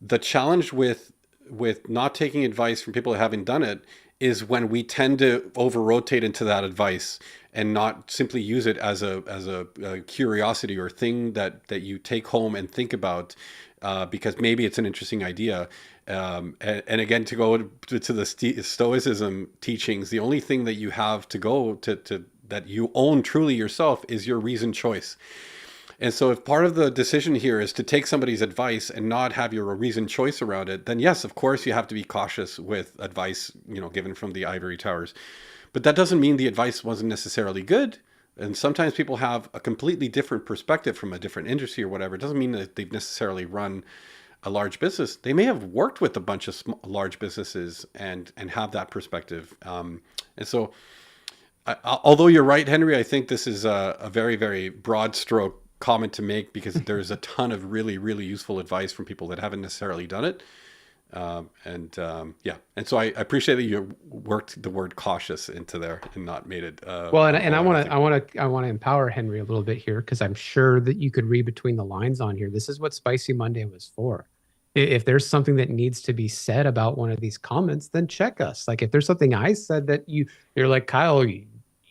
the challenge with not taking advice from people that haven't done it is when we tend to over rotate into that advice and not simply use it as a curiosity or thing that you take home and think about because maybe it's an interesting idea. And again, to go to the Stoicism teachings, the only thing that you have to go to that you own truly yourself is your reasoned choice. And so if part of the decision here is to take somebody's advice and not have your reasoned choice around it, then yes, of course you have to be cautious with advice, given from the ivory towers. But that doesn't mean the advice wasn't necessarily good. And sometimes people have a completely different perspective from a different industry or whatever. It doesn't mean that they've necessarily run a large business. They may have worked with a bunch of large businesses and have that perspective. And so, although you're right, Henry, I think this is a very, very broad stroke comment to make because there's a ton of really, really useful advice from people that haven't necessarily done it. And so I appreciate that you worked the word cautious into there and not made it. Well, and I want to empower Henry a little bit here because I'm sure that you could read between the lines on here. This is what Spicy Monday was for. If there's something that needs to be said about one of these comments, then check us. Like if there's something I said that you're like, Kyle,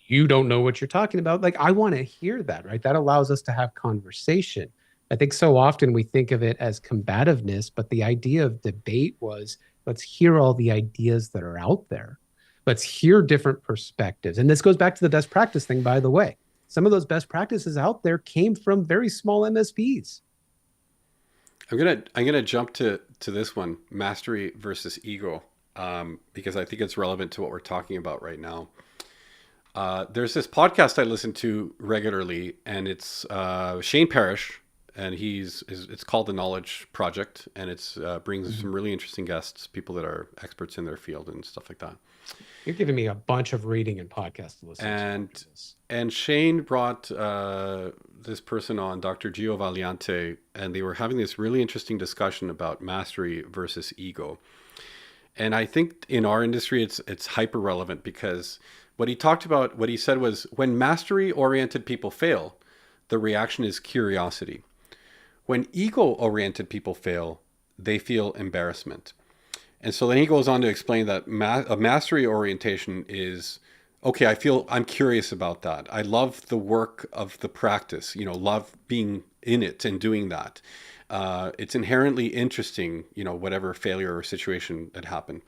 you don't know what you're talking about. Like I want to hear that, right? That allows us to have conversation. I think so often we think of it as combativeness, but the idea of debate was let's hear all the ideas that are out there. Let's hear different perspectives. And this goes back to the best practice thing, by the way. Some of those best practices out there came from very small MSPs. I'm gonna jump to this one, mastery versus ego, because I think it's relevant to what we're talking about right now. There's this podcast I listen to regularly, and it's Shane Parrish, and it's called The Knowledge Project, and it's brings some really interesting guests, people that are experts in their field and stuff like that. You're giving me a bunch of reading and podcasts to listen to. And Shane brought this person on, Dr. Gio Valiante, and they were having this really interesting discussion about mastery versus ego. And I think in our industry, it's hyper relevant because what he said was when mastery oriented people fail, the reaction is curiosity. When ego-oriented people fail, they feel embarrassment. And so then he goes on to explain that a mastery orientation is, okay, I'm curious about that. I love the work of the practice, love being in it and doing that. It's inherently interesting, whatever failure or situation that happened.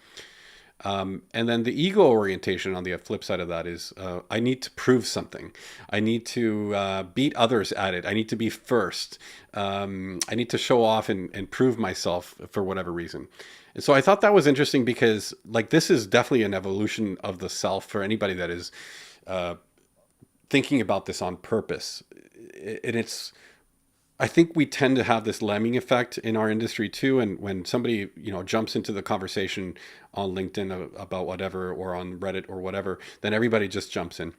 And then the ego orientation on the flip side of that is I need to prove something. I need to beat others at it. I need to be first. I need to show off and prove myself for whatever reason. And so I thought that was interesting because this is definitely an evolution of the self for anybody that is thinking about this on purpose. I think we tend to have this lemming effect in our industry too. And when somebody, jumps into the conversation on LinkedIn about whatever, or on Reddit or whatever, then everybody just jumps in.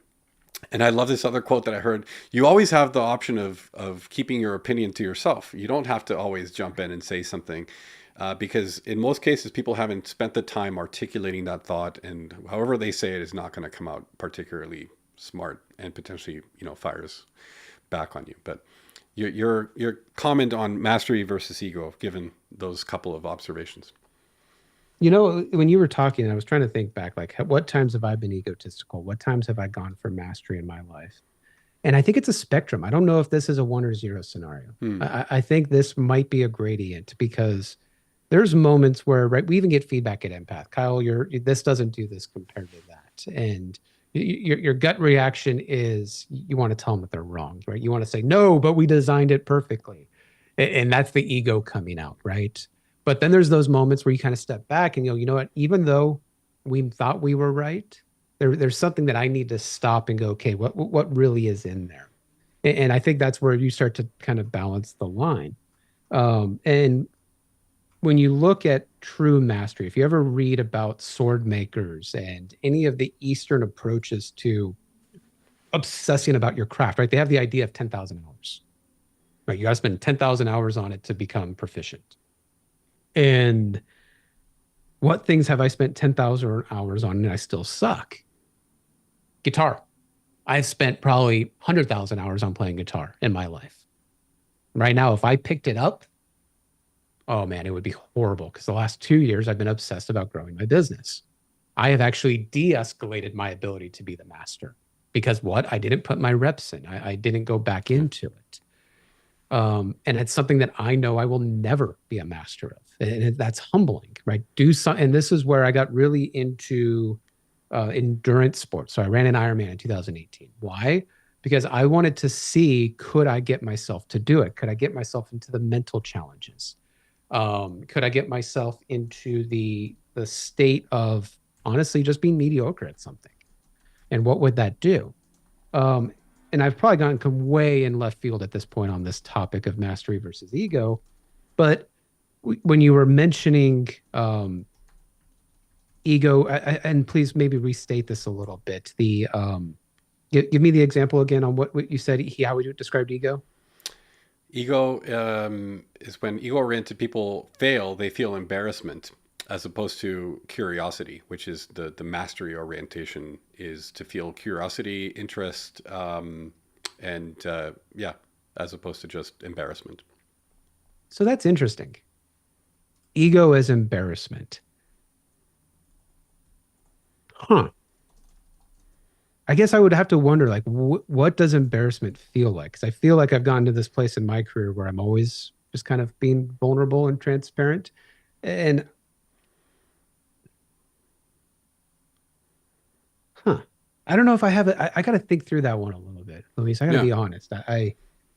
And I love this other quote that I heard. You always have the option of keeping your opinion to yourself. You don't have to always jump in and say something because in most cases, people haven't spent the time articulating that thought. And however they say it is not going to come out particularly smart and potentially, fires back on you. But your comment on mastery versus ego, given those couple of observations. When you were talking, I was trying to think back, what times have I been egotistical? What times have I gone for mastery in my life? And I think it's a spectrum. I don't know if this is a 1 or 0 scenario. I think this might be a gradient because there's moments where, right, we even get feedback at Empath. Kyle, this doesn't do this compared to that. And Your gut reaction is you want to tell them that they're wrong, right? You want to say, no, but we designed it perfectly. And that's the ego coming out, right? But then there's those moments where you kind of step back and you know what, even though we thought we were right, there's something that I need to stop and go, okay, what really is in there? And I think that's where you start to kind of balance the line. And when you look at true mastery, if you ever read about sword makers and any of the Eastern approaches to obsessing about your craft, right? They have the idea of 10,000 hours, right? You got to spend 10,000 hours on it to become proficient. And what things have I spent 10,000 hours on and I still suck? Guitar. I've spent probably 100,000 hours on playing guitar in my life. Right now, if I picked it up, oh man, it would be horrible because the last 2 years I've been obsessed about growing my business. I have actually de-escalated my ability to be the master because what? I didn't put my reps in. I didn't go back Yeah. into it. And it's something that I know I will never be a master of. And that's humbling, right? Do some, and this is where I got really into endurance sports. So I ran an Ironman in 2018. Why? Because I wanted to see, could I get myself to do it? Could I get myself into the mental challenges? Could I get myself into the state of honestly just being mediocre at something? And what would that do? Um, and I've probably gone way in left field at this point on this topic of mastery versus ego. But when you were mentioning ego, and please maybe restate this a little bit. Give me the example again on what you said. How would you describe ego? Ego is when ego-oriented people fail, they feel embarrassment, as opposed to curiosity, which is the mastery orientation, is to feel curiosity, interest, and yeah, as opposed to just embarrassment. So that's interesting. Ego as embarrassment. Huh. I guess I would have to wonder, like, what does embarrassment feel like? Because I feel like I've gotten to this place in my career where I'm always just kind of being vulnerable and transparent. And huh, I don't know if I have it. I got to think through that one a little bit, Luis. I got to Yeah. be honest.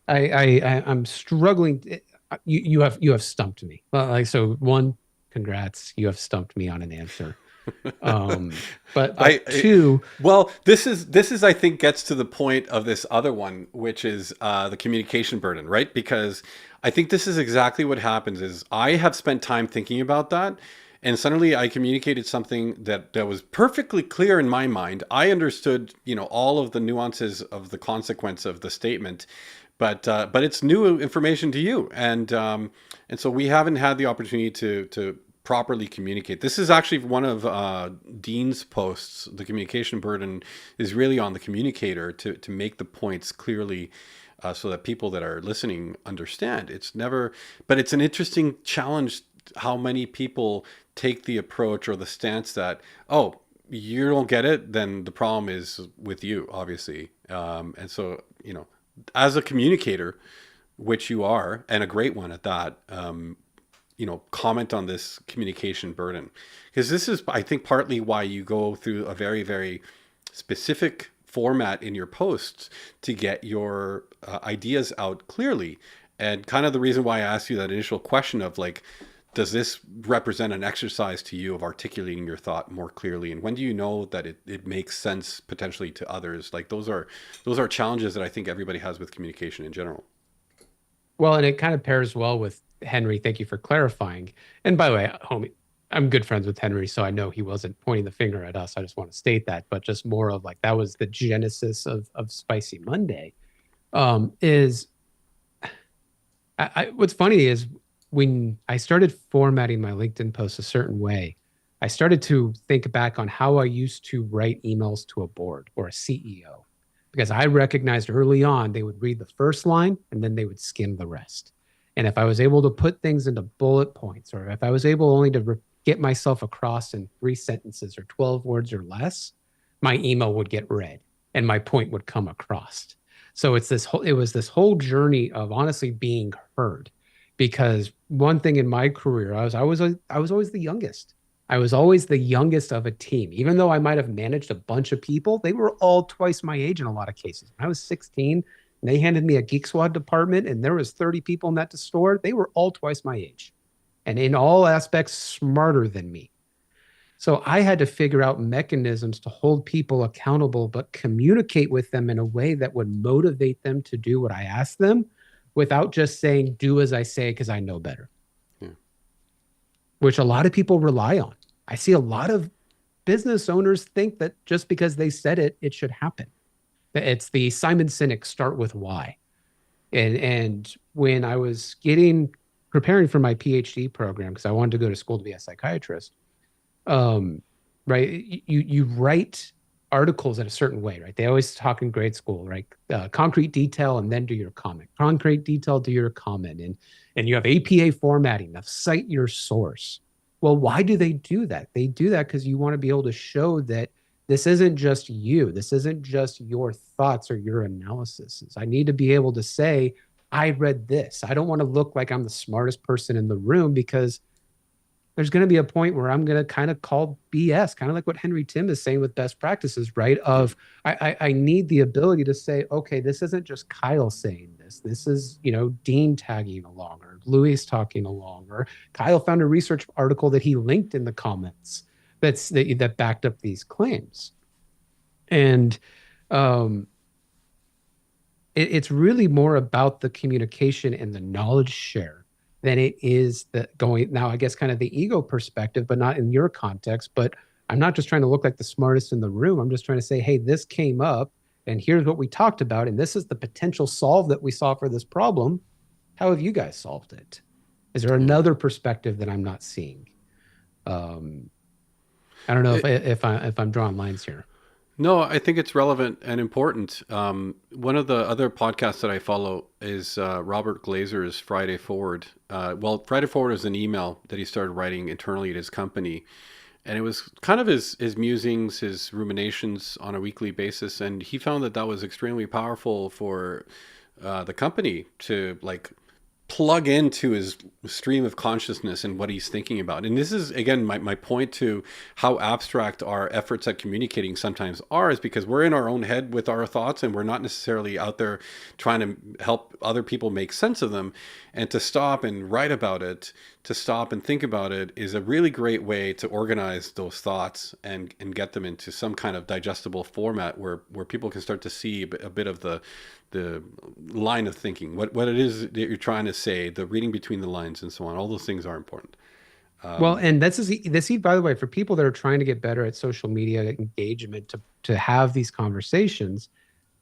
I'm struggling. You have stumped me. Like so, one, congrats. You have stumped me on an answer. But I two, well, this is I think gets to the point of this other one, which is the communication burden, right? Because I think this is exactly what happens. Is I have spent time thinking about that, and suddenly I communicated something that was perfectly clear in my mind. I understood, all of the nuances of the consequence of the statement, but it's new information to you, and so we haven't had the opportunity to properly communicate. This is actually one of Dean's posts. The communication burden is really on the communicator to make the points clearly, so that people that are listening understand. It's never, but it's an interesting challenge how many people take the approach or the stance that, oh, you don't get it, then the problem is with you, obviously. And so, as a communicator, which you are, and a great one at that, comment on this communication burden, because this is, I think, partly why you go through a very, very specific format in your posts to get your ideas out clearly. And kind of the reason why I asked you that initial question of like, does this represent an exercise to you of articulating your thought more clearly? And when do you know that it makes sense potentially to others? Like those are challenges that I think everybody has with communication in general. well, and it kind of pairs well with Henry. Thank you for clarifying. And by the way, homie, I'm good friends with Henry, so I know he wasn't pointing the finger at us. I just want to state that, but just more of like that was the genesis of Spicy Monday. Is what's funny is when I started formatting my LinkedIn posts a certain way, I started to think back on how I used to write emails to a board or a CEO because I recognized early on they would read the first line and then they would skim the rest. And if I was able to put things into bullet points, or if I was able only to get myself across in 3 sentences or 12 words or less, my email would get read and my point would come across. So it was this whole journey of honestly being heard. Because one thing in my career, I was always the youngest. I was always the youngest of a team. Even though I might have managed a bunch of people, they were all twice my age in a lot of cases. When I was 16, and they handed me a Geek Squad department and there was 30 people in that store, they were all twice my age and in all aspects smarter than me. So I had to figure out mechanisms to hold people accountable, but communicate with them in a way that would motivate them to do what I asked them without just saying, do as I say, because I know better, Yeah. which a lot of people rely on. I see a lot of business owners think that just because they said it, it should happen. It's the Simon Sinek start with why. And when I was getting preparing for my PhD program, because I wanted to go to school to be a psychiatrist, um, right? You write articles in a certain way, right? They always talk in grade school, right? Concrete detail and then do your comment. Concrete detail, do your comment, and you have APA formatting of cite your source. Well, why do they do that? They do that because you want to be able to show that this isn't just you. This isn't just your thoughts or your analysis. I need to be able to say, I read this. I don't want to look like I'm the smartest person in the room because there's going to be a point where I'm going to kind of call BS, kind of like what Henry Tim is saying with best practices, right? Yeah. Of I need the ability to say, okay, this isn't just Kyle saying this. This is, Dean tagging along or Louis talking along, or Kyle found a research article that he linked in the comments that backed up these claims. And um, it's really more about the communication and the knowledge share than it is the going now, I guess, kind of the ego perspective, but not in your context. But I'm not just trying to look like the smartest in the room. I'm just trying to say, hey, this came up and here's what we talked about. And this is the potential solve that we saw for this problem. How have you guys solved it? Is there Yeah. another perspective that I'm not seeing? Um, I don't know It, if I'm drawing lines here. no, I think it's relevant and important. One of the other podcasts that I follow is Robert Glazer's Friday Forward. Well, Friday Forward is an email that he started writing internally at his company. And it was kind of his musings, his ruminations on a weekly basis. And he found that that was extremely powerful for the company to like plug into his stream of consciousness and what he's thinking about. And this is, again, my point to how abstract our efforts at communicating sometimes are, is because we're in our own head with our thoughts and we're not necessarily out there trying to help other people make sense of them. And to stop and write about it, to stop and think about it, is a really great way to organize those thoughts and get them into some kind of digestible format where people can start to see a bit of the line of thinking, what it is that you're trying to say, the reading between the lines and so on. All those things are important. Well, and this is, by the way, for people that are trying to get better at social media engagement to have these conversations.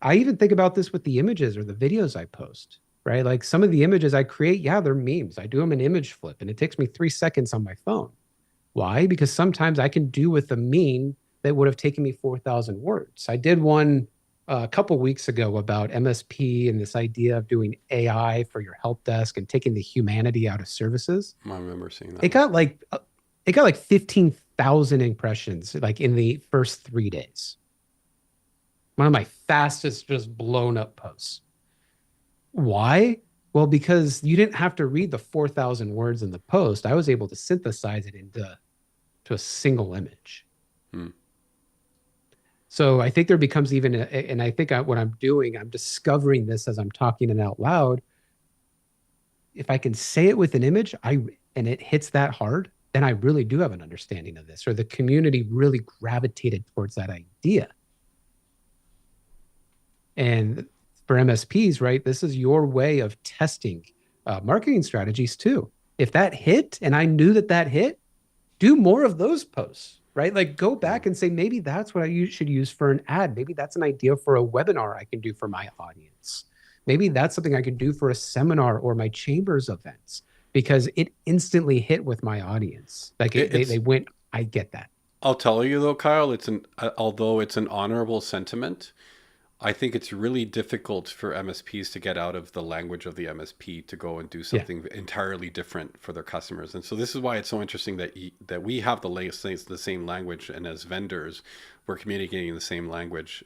I even think about this with the images or the videos I post, right? Like some of the images I create, yeah, they're memes. I do them in image flip and it takes me 3 seconds on my phone. Why? Because sometimes I can do with a meme that would have taken me 4,000 words. I did one a couple weeks ago about MSP and this idea of doing AI for your help desk and taking the humanity out of services. I remember seeing that It one. got like it got like 15,000 impressions like in the first 3 days. One of my fastest just blown up posts. Why? Well, because you didn't have to read the 4,000 words in the post. I was able to synthesize it into a single image. Hmm. So I think there becomes even, and I think what I'm doing, I'm discovering this as I'm talking it out loud. If I can say it with an image, and it hits that hard, then I really do have an understanding of this, or the community really gravitated towards that idea. And for MSPs, right, this is your way of testing marketing strategies too. If that hit, and I knew that hit, do more of those posts, right? Like go Yeah. back and say, maybe that's what I should use for an ad. Maybe that's an idea for a webinar I can do for my audience. Maybe that's something I could do for a seminar or my chambers events because it instantly hit with my audience. Like they It's, went, I get that. I'll tell you though, Kyle, although it's an honorable sentiment, I think it's really difficult for MSPs to get out of the language of the MSP to go and do Yeah. something entirely different for their customers. And so this is why it's so interesting that we have the same language, and as vendors, we're communicating in the same language.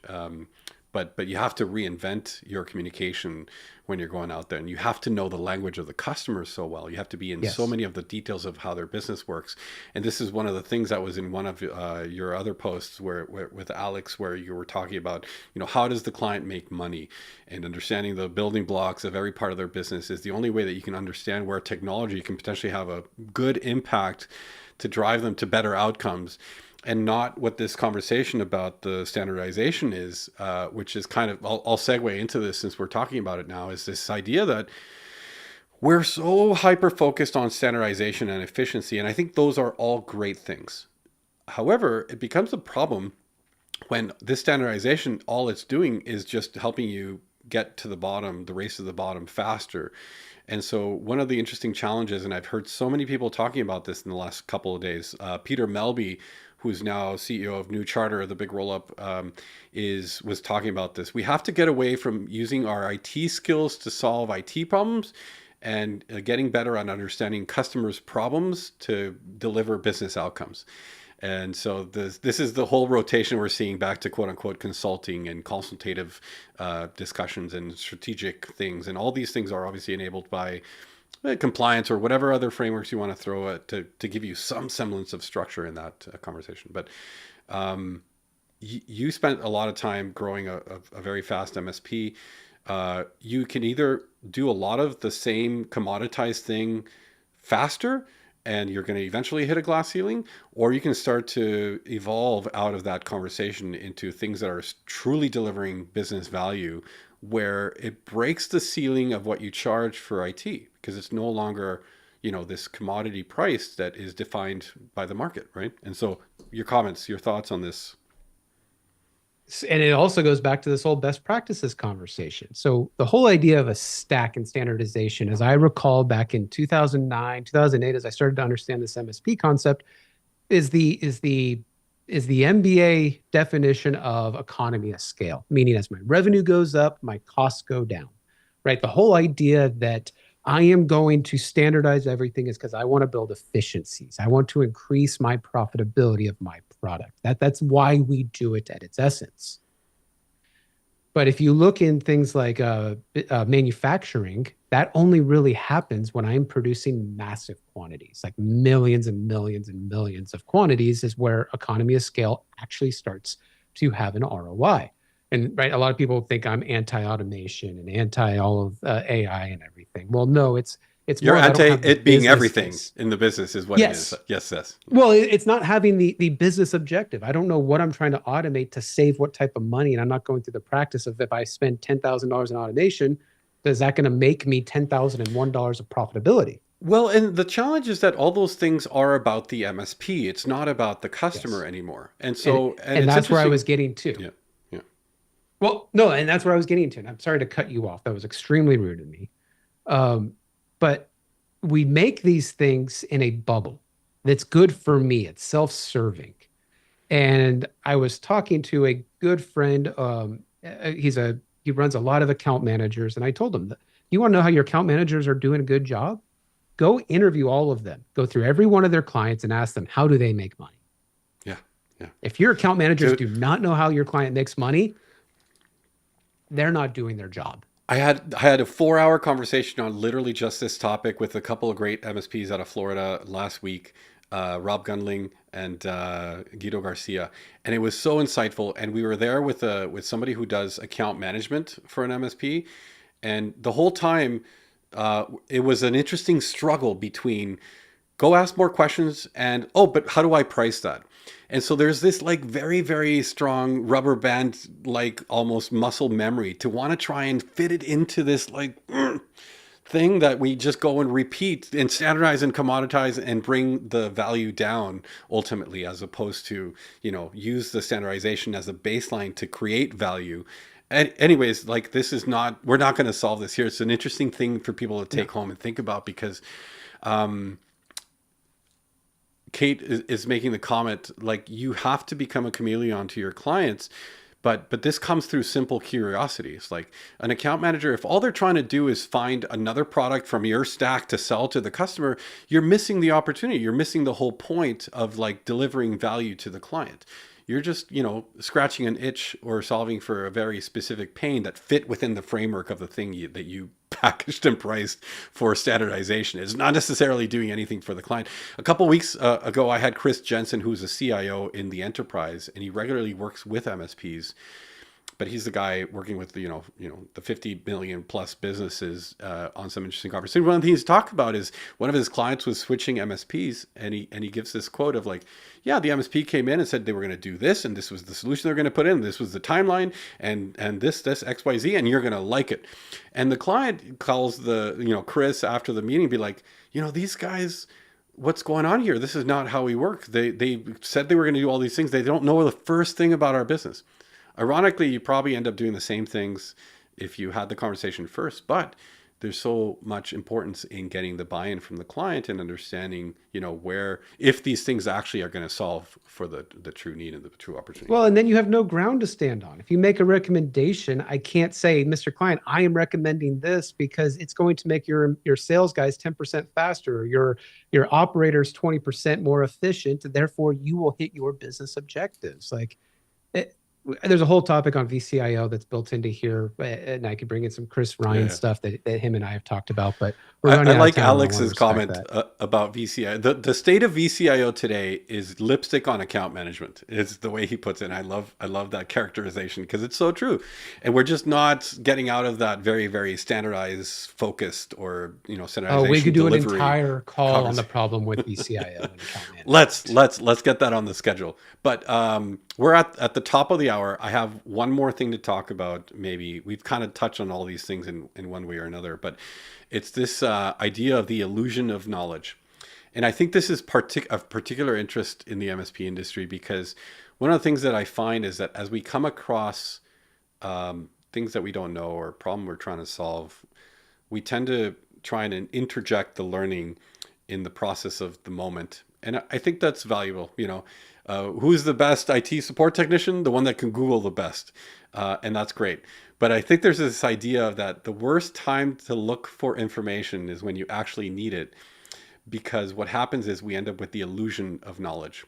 but you have to reinvent your communication when you're going out there, and you have to know the language of the customer so well. You have to be in so Yes. many of the details of how their business works. And this is one of the things that was in one of your other posts where with Alex, where you were talking about, how does the client make money, and understanding the building blocks of every part of their business is the only way that you can understand where technology can potentially have a good impact to drive them to better outcomes, and not what this conversation about the standardization is, which is kind of, I'll segue into this since we're talking about it now, is this idea that we're so hyper focused on standardization and efficiency. And I think those are all great things. However, it becomes a problem when this standardization, all it's doing is just helping you get to the bottom, the race to the bottom faster. And so one of the interesting challenges, and I've heard so many people talking about this in the last couple of days, Peter Melby, who's now CEO of New Charter, the big roll up, was talking about this. We have to get away from using our IT skills to solve IT problems, and getting better on understanding customers' problems to deliver business outcomes. And so this is the whole rotation we're seeing back to quote unquote consulting and consultative discussions and strategic things. And all these things are obviously enabled by compliance or whatever other frameworks you want to throw at to give you some semblance of structure in that conversation. But you spent a lot of time growing a very fast MSP. You can either do a lot of the same commoditized thing faster, and you're going to eventually hit a glass ceiling, or you can start to evolve out of that conversation into things that are truly delivering business value, where it breaks the ceiling of what you charge for IT, because it's no longer, this commodity price that is defined by the market, right? And so your comments, your thoughts on this. And it also goes back to this whole best practices conversation. So the whole idea of a stack and standardization, as I recall back in 2009, 2008, as I started to understand this MSP concept, is the MBA definition of economy of scale, meaning as my revenue goes up, my costs go down, right? The whole idea that I am going to standardize everything is because I want to build efficiencies. I want to increase my profitability of my product. That's why we do it at its essence. But if you look in things like manufacturing, that only really happens when I'm producing massive quantities, like millions and millions and millions of quantities, is where economy of scale actually starts to have an ROI. And right, a lot of people think I'm anti-automation and anti all of AI and everything. Well, no, it's You're more of I anti don't have the it being business everything case. in the business is what it is. Yes. Yes, yes. Well, it's not having the business objective. I don't know what I'm trying to automate to save what type of money, and I'm not going through the practice of if I spend $10,000 in automation, is that going to make me $10,001 of profitability? Well, and the challenge is that all those things are about the MSP. It's not about the customer Yes, anymore. And and so, and and it's that's where I interesting. was getting to. Yeah, yeah. Well, no, and that's where I was getting to. And I'm sorry to cut you off. That was extremely rude of me. But we make these things in a bubble that's good for me. It's self-serving. And I was talking to a good friend. He runs a lot of account managers, and I told him that you want to know how your account managers are doing a good job? Go interview all of them. Go through every one of their clients and ask them how do they make money. Yeah, yeah. If your account managers So do not know how your client makes money, they're not doing their job. I had a 4 hour conversation on literally just this topic with a couple of great MSPs out of Florida last week, Rob Gunling and Guido Garcia, and it was so insightful. And we were there with somebody who does account management for an MSP, and the whole time it was an interesting struggle between go ask more questions and oh, but how do I price that? And so there's this like very, very strong rubber band, like almost muscle memory to want to try and fit it into this like thing that we just go and repeat and standardize and commoditize and bring the value down ultimately, as opposed to, use the standardization as a baseline to create value. And anyways, like this is not, we're not going to solve this here. It's an interesting thing for people to No. take home and think about, because Kate is making the comment, like you have to become a chameleon to your clients, but this comes through simple curiosity. It's like an account manager, if all they're trying to do is find another product from your stack to sell to the customer, you're missing the opportunity. You're missing the whole point of like delivering value to the client. You're just, scratching an itch or solving for a very specific pain that fit within the framework of the thing that you packaged and priced for standardization. It's not necessarily doing anything for the client. A couple weeks ago, I had Chris Jensen, who's a CIO in the enterprise, and he regularly works with MSPs, but he's the guy working with the the 50 million plus businesses on some interesting conversations. One of the things he talked about is one of his clients was switching MSPs, and he gives this quote of like, yeah, the MSP came in and said they were going to do this, and this was the solution they're going to put in, this was the timeline, and this XYZ, and you're going to like it. And the client calls the Chris after the meeting, be like, these guys, what's going on here? This is not how we work. They said they were going to do all these things. They don't know the first thing about our business. Ironically, you probably end up doing the same things if you had the conversation first, but there's so much importance in getting the buy-in from the client and understanding, where, if these things actually are going to solve for the true need and the true opportunity. Well, and then you have no ground to stand on. If you make a recommendation, I can't say, Mr. Client, I am recommending this because it's going to make your sales guys 10% faster, or your operators 20% more efficient, and therefore you will hit your business objectives. Like, there's a whole topic on VCIO that's built into here, and I could bring in some Chris Ryan stuff that him and I have talked about. But we're running I out like of time. Alex's comment about VCIO. The state of VCIO today is lipstick on account management. Is the way he puts it. And I love that characterization because it's so true. And we're just not getting out of that very, very standardized, focused, or standardization. Oh, we could do an entire call on the problem with VCIO and account management. Let's get that on the schedule. But we're at the top of the hour. I have one more thing to talk about. Maybe we've kind of touched on all these things in one way or another, but it's this idea of the illusion of knowledge. And I think this is of particular interest in the MSP industry, because one of the things that I find is that as we come across things that we don't know or a problem we're trying to solve, we tend to try and interject the learning in the process of the moment. And I think that's valuable. Who's the best IT support technician? The one that can Google the best. And that's great. But I think there's this idea of that the worst time to look for information is when you actually need it, because what happens is we end up with the illusion of knowledge.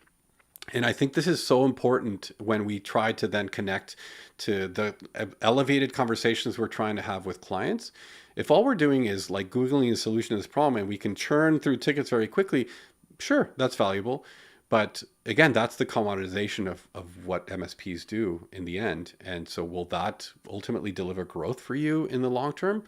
And I think this is so important when we try to then connect to the elevated conversations we're trying to have with clients. If all we're doing is like Googling a solution to this problem and we can churn through tickets very quickly, sure, that's valuable. But again, that's the commoditization of what MSPs do in the end. And so will that ultimately deliver growth for you in the long term?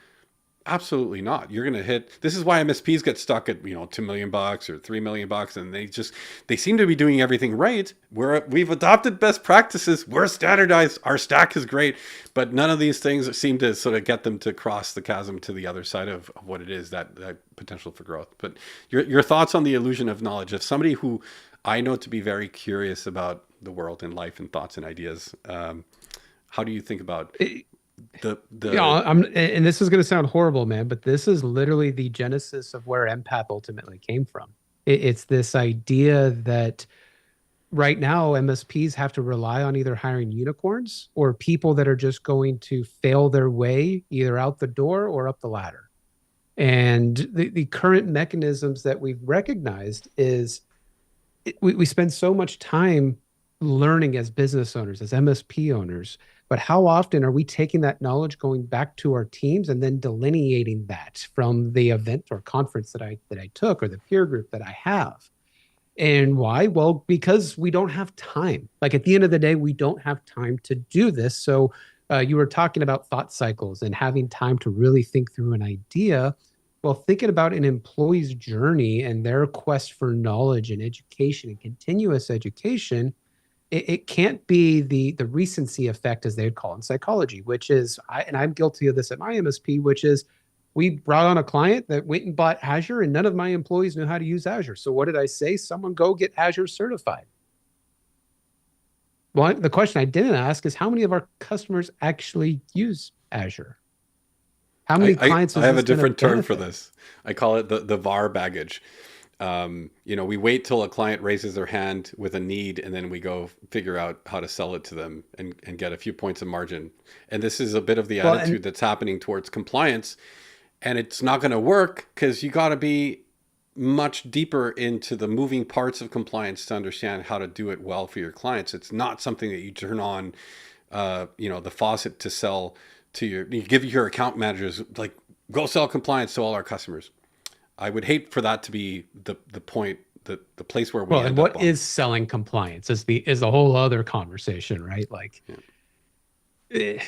Absolutely not. You're going to hit, this is why MSPs get stuck at, $2 million or $3 million, and they seem to be doing everything right. We've adopted best practices. We're standardized. Our stack is great, but none of these things seem to sort of get them to cross the chasm to the other side of what it is, that potential for growth. But your thoughts on the illusion of knowledge of somebody who I know to be very curious about the world and life and thoughts and ideas. How do you think about and this is going to sound horrible, man, but this is literally the genesis of where empath ultimately came from. It's this idea that right now MSPs have to rely on either hiring unicorns or people that are just going to fail their way either out the door or up the ladder. And the current mechanisms that we've recognized is we spend so much time learning as business owners, as MSP owners, but how often are we taking that knowledge, going back to our teams, and then delineating that from the event or conference that I took, or the peer group that I have? And why? Well, because we don't have time. Like, at the end of the day, we don't have time to do this. So you were talking about thought cycles and having time to really think through an idea. Well, thinking about an employee's journey and their quest for knowledge and education and continuous education, it can't be the recency effect, as they would call it in psychology, which is, and I'm guilty of this at my MSP, which is we brought on a client that went and bought Azure, and none of my employees knew how to use Azure. So what did I say? Someone go get Azure certified. Well, the question I didn't ask is how many of our customers actually use Azure? How many clients? I have a different term for this. I call it the VAR baggage. We wait till a client raises their hand with a need, and then we go figure out how to sell it to them and get a few points of margin. And this is a bit of the attitude that's happening towards compliance. And it's not going to work because you got to be much deeper into the moving parts of compliance to understand how to do it well for your clients. It's not something that you turn on, the faucet to sell to you give your account managers like, go sell compliance to all our customers. I would hate for that to be the point, the place where we Well, and end up what on. is selling compliance is a whole other conversation, right? Like, Yeah. eh,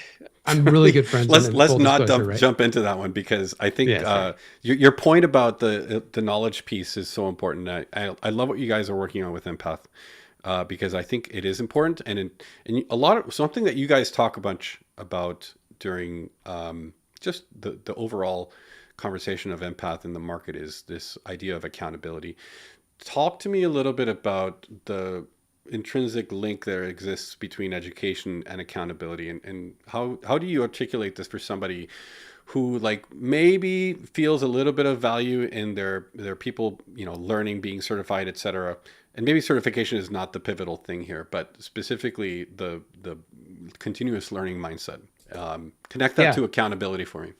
I'm really good friends, and then Let's full not disclosure, right? jump into that one, because I think Yeah, sorry. your point about the knowledge piece is so important. I love what you guys are working on with Empath, because I think it is important, and a lot of something that you guys talk a bunch about during just the overall conversation of Empath in the market is this idea of accountability. Talk to me a little bit about the intrinsic link that exists between education and accountability, and how do you articulate this for somebody who like maybe feels a little bit of value in their people, learning, being certified, etc. And maybe certification is not the pivotal thing here, but specifically the continuous learning mindset. Connect that Yeah. to accountability for me.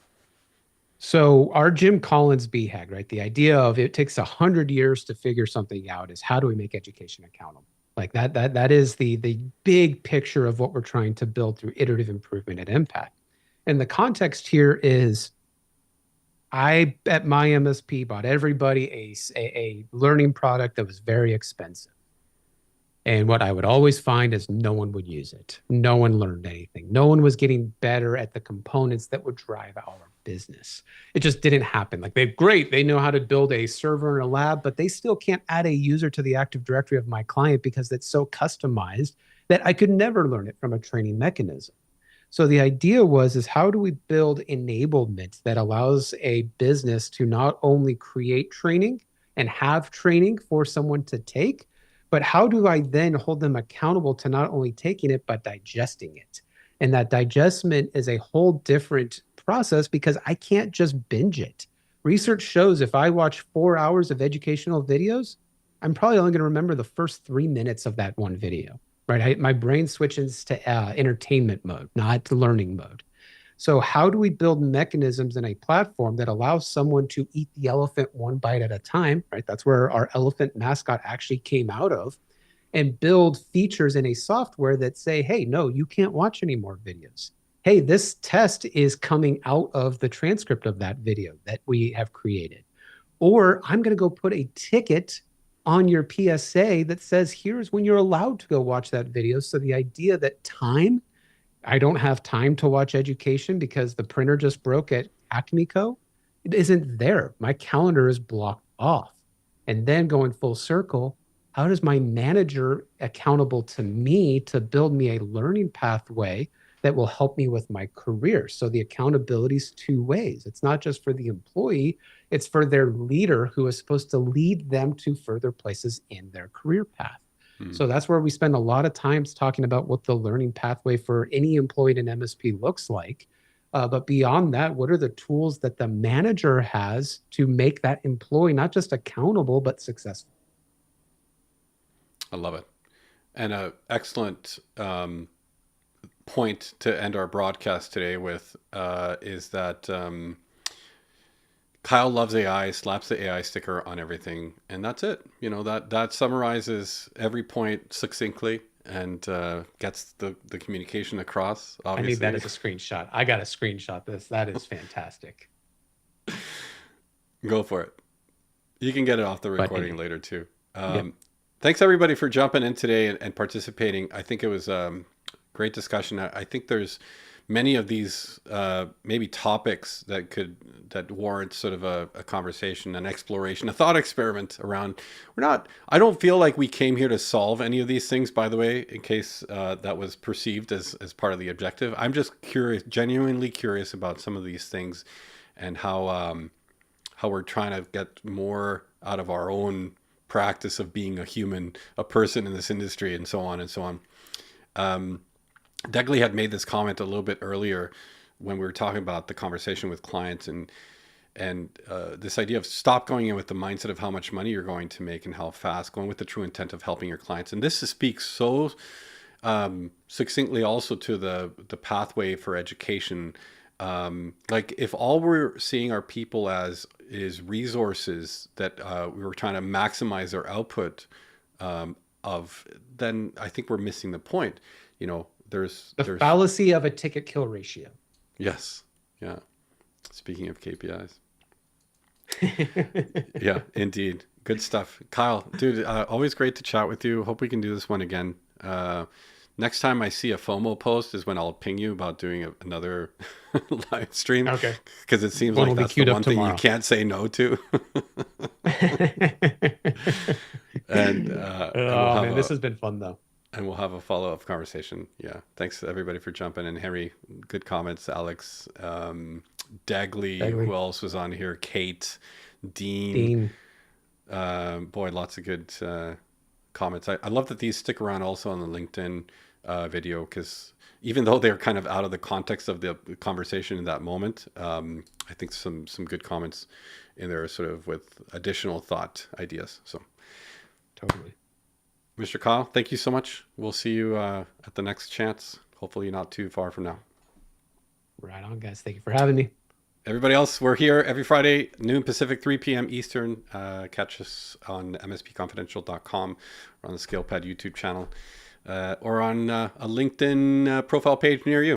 So our Jim Collins BHAG, right? The idea of it takes 100 years to figure something out is how do we make education accountable? Like that is the big picture of what we're trying to build through iterative improvement and impact. And the context here is I at my MSP bought everybody a learning product that was very expensive. And what I would always find is no one would use it. No one learned anything. No one was getting better at the components that would drive our business. It just didn't happen. Like they know how to build a server in a lab, but they still can't add a user to the Active Directory of my client because it's so customized that I could never learn it from a training mechanism. So the idea is how do we build enablement that allows a business to not only create training and have training for someone to take, but how do I then hold them accountable to not only taking it, but digesting it? And that digestment is a whole different process because I can't just binge it. Research shows if I watch 4 hours of educational videos, I'm probably only going to remember the first 3 minutes of that one video, right? My brain switches to entertainment mode, not learning mode. So, how do we build mechanisms in a platform that allows someone to eat the elephant one bite at a time, right? That's where our elephant mascot actually came out of, and build features in a software that say, hey, no, you can't watch any more videos. Hey, this test is coming out of the transcript of that video that we have created. Or I'm going to go put a ticket on your PSA that says, here's when you're allowed to go watch that video. So the idea that I don't have time to watch education because the printer just broke at Acme Co. It isn't there. My calendar is blocked off. And then going full circle, how does my manager accountable to me to build me a learning pathway that will help me with my career? So the accountability is two ways. It's not just for the employee, it's for their leader who is supposed to lead them to further places in their career path. Hmm. So that's where we spend a lot of times talking about what the learning pathway for any employee in an MSP looks like. But beyond that, what are the tools that the manager has to make that employee not just accountable, but successful? I love it. And a excellent point to end our broadcast today with is that Kyle loves AI, slaps the AI sticker on everything, and that's it. That summarizes every point succinctly and gets the communication across. I need that Obviously, as a screenshot. I got to screenshot this. That is fantastic. go for it. You can get it off the But recording anyway, later too. yep. Thanks everybody for jumping in today and participating. I think it was great discussion. I think there's many of these maybe topics that warrant sort of a conversation, an exploration, a thought experiment around. I don't feel like we came here to solve any of these things, by the way, in case that was perceived as part of the objective. I'm just curious, genuinely curious about some of these things and how we're trying to get more out of our own practice of being a human, a person in this industry, and so on and so on. Degley had made this comment a little bit earlier when we were talking about the conversation with clients and this idea of stop going in with the mindset of how much money you're going to make and how fast, going with the true intent of helping your clients. And this speaks so succinctly also to the pathway for education Like if all we're seeing our people as is resources that we were trying to maximize their output of, then I think we're missing the point. You know, The there's fallacy of a ticket kill ratio. yes, yeah. Speaking of KPIs, yeah, indeed, good stuff, Kyle, dude. Always great to chat with you. Hope we can do this one again. Next time I see a FOMO post is when I'll ping you about doing another live stream, Okay. because it seems One like will be that's the queued up one thing you tomorrow. can't say no to. And we'll Oh have man, this a has been fun though. follow-up conversation. Yeah, thanks everybody for jumping in. Harry, good comments. Alex, Dagley, who Bagley, else was on here? Kate, Dean. Dean. Boy, lots of good comments. I love that these stick around also on the LinkedIn video, because even though they're kind of out of the context of the conversation in that moment, I think some good comments in there, sort of with additional thought ideas. So, Totally. Mr. Kyle, thank you so much. We'll see you at the next chance. Hopefully, not too far from now. Right on, guys. Thank you for having me. Everybody else, we're here every Friday, noon Pacific, 3 p.m. Eastern. Catch us on mspconfidential.com or on the ScalePad YouTube channel, or on a LinkedIn profile page near you.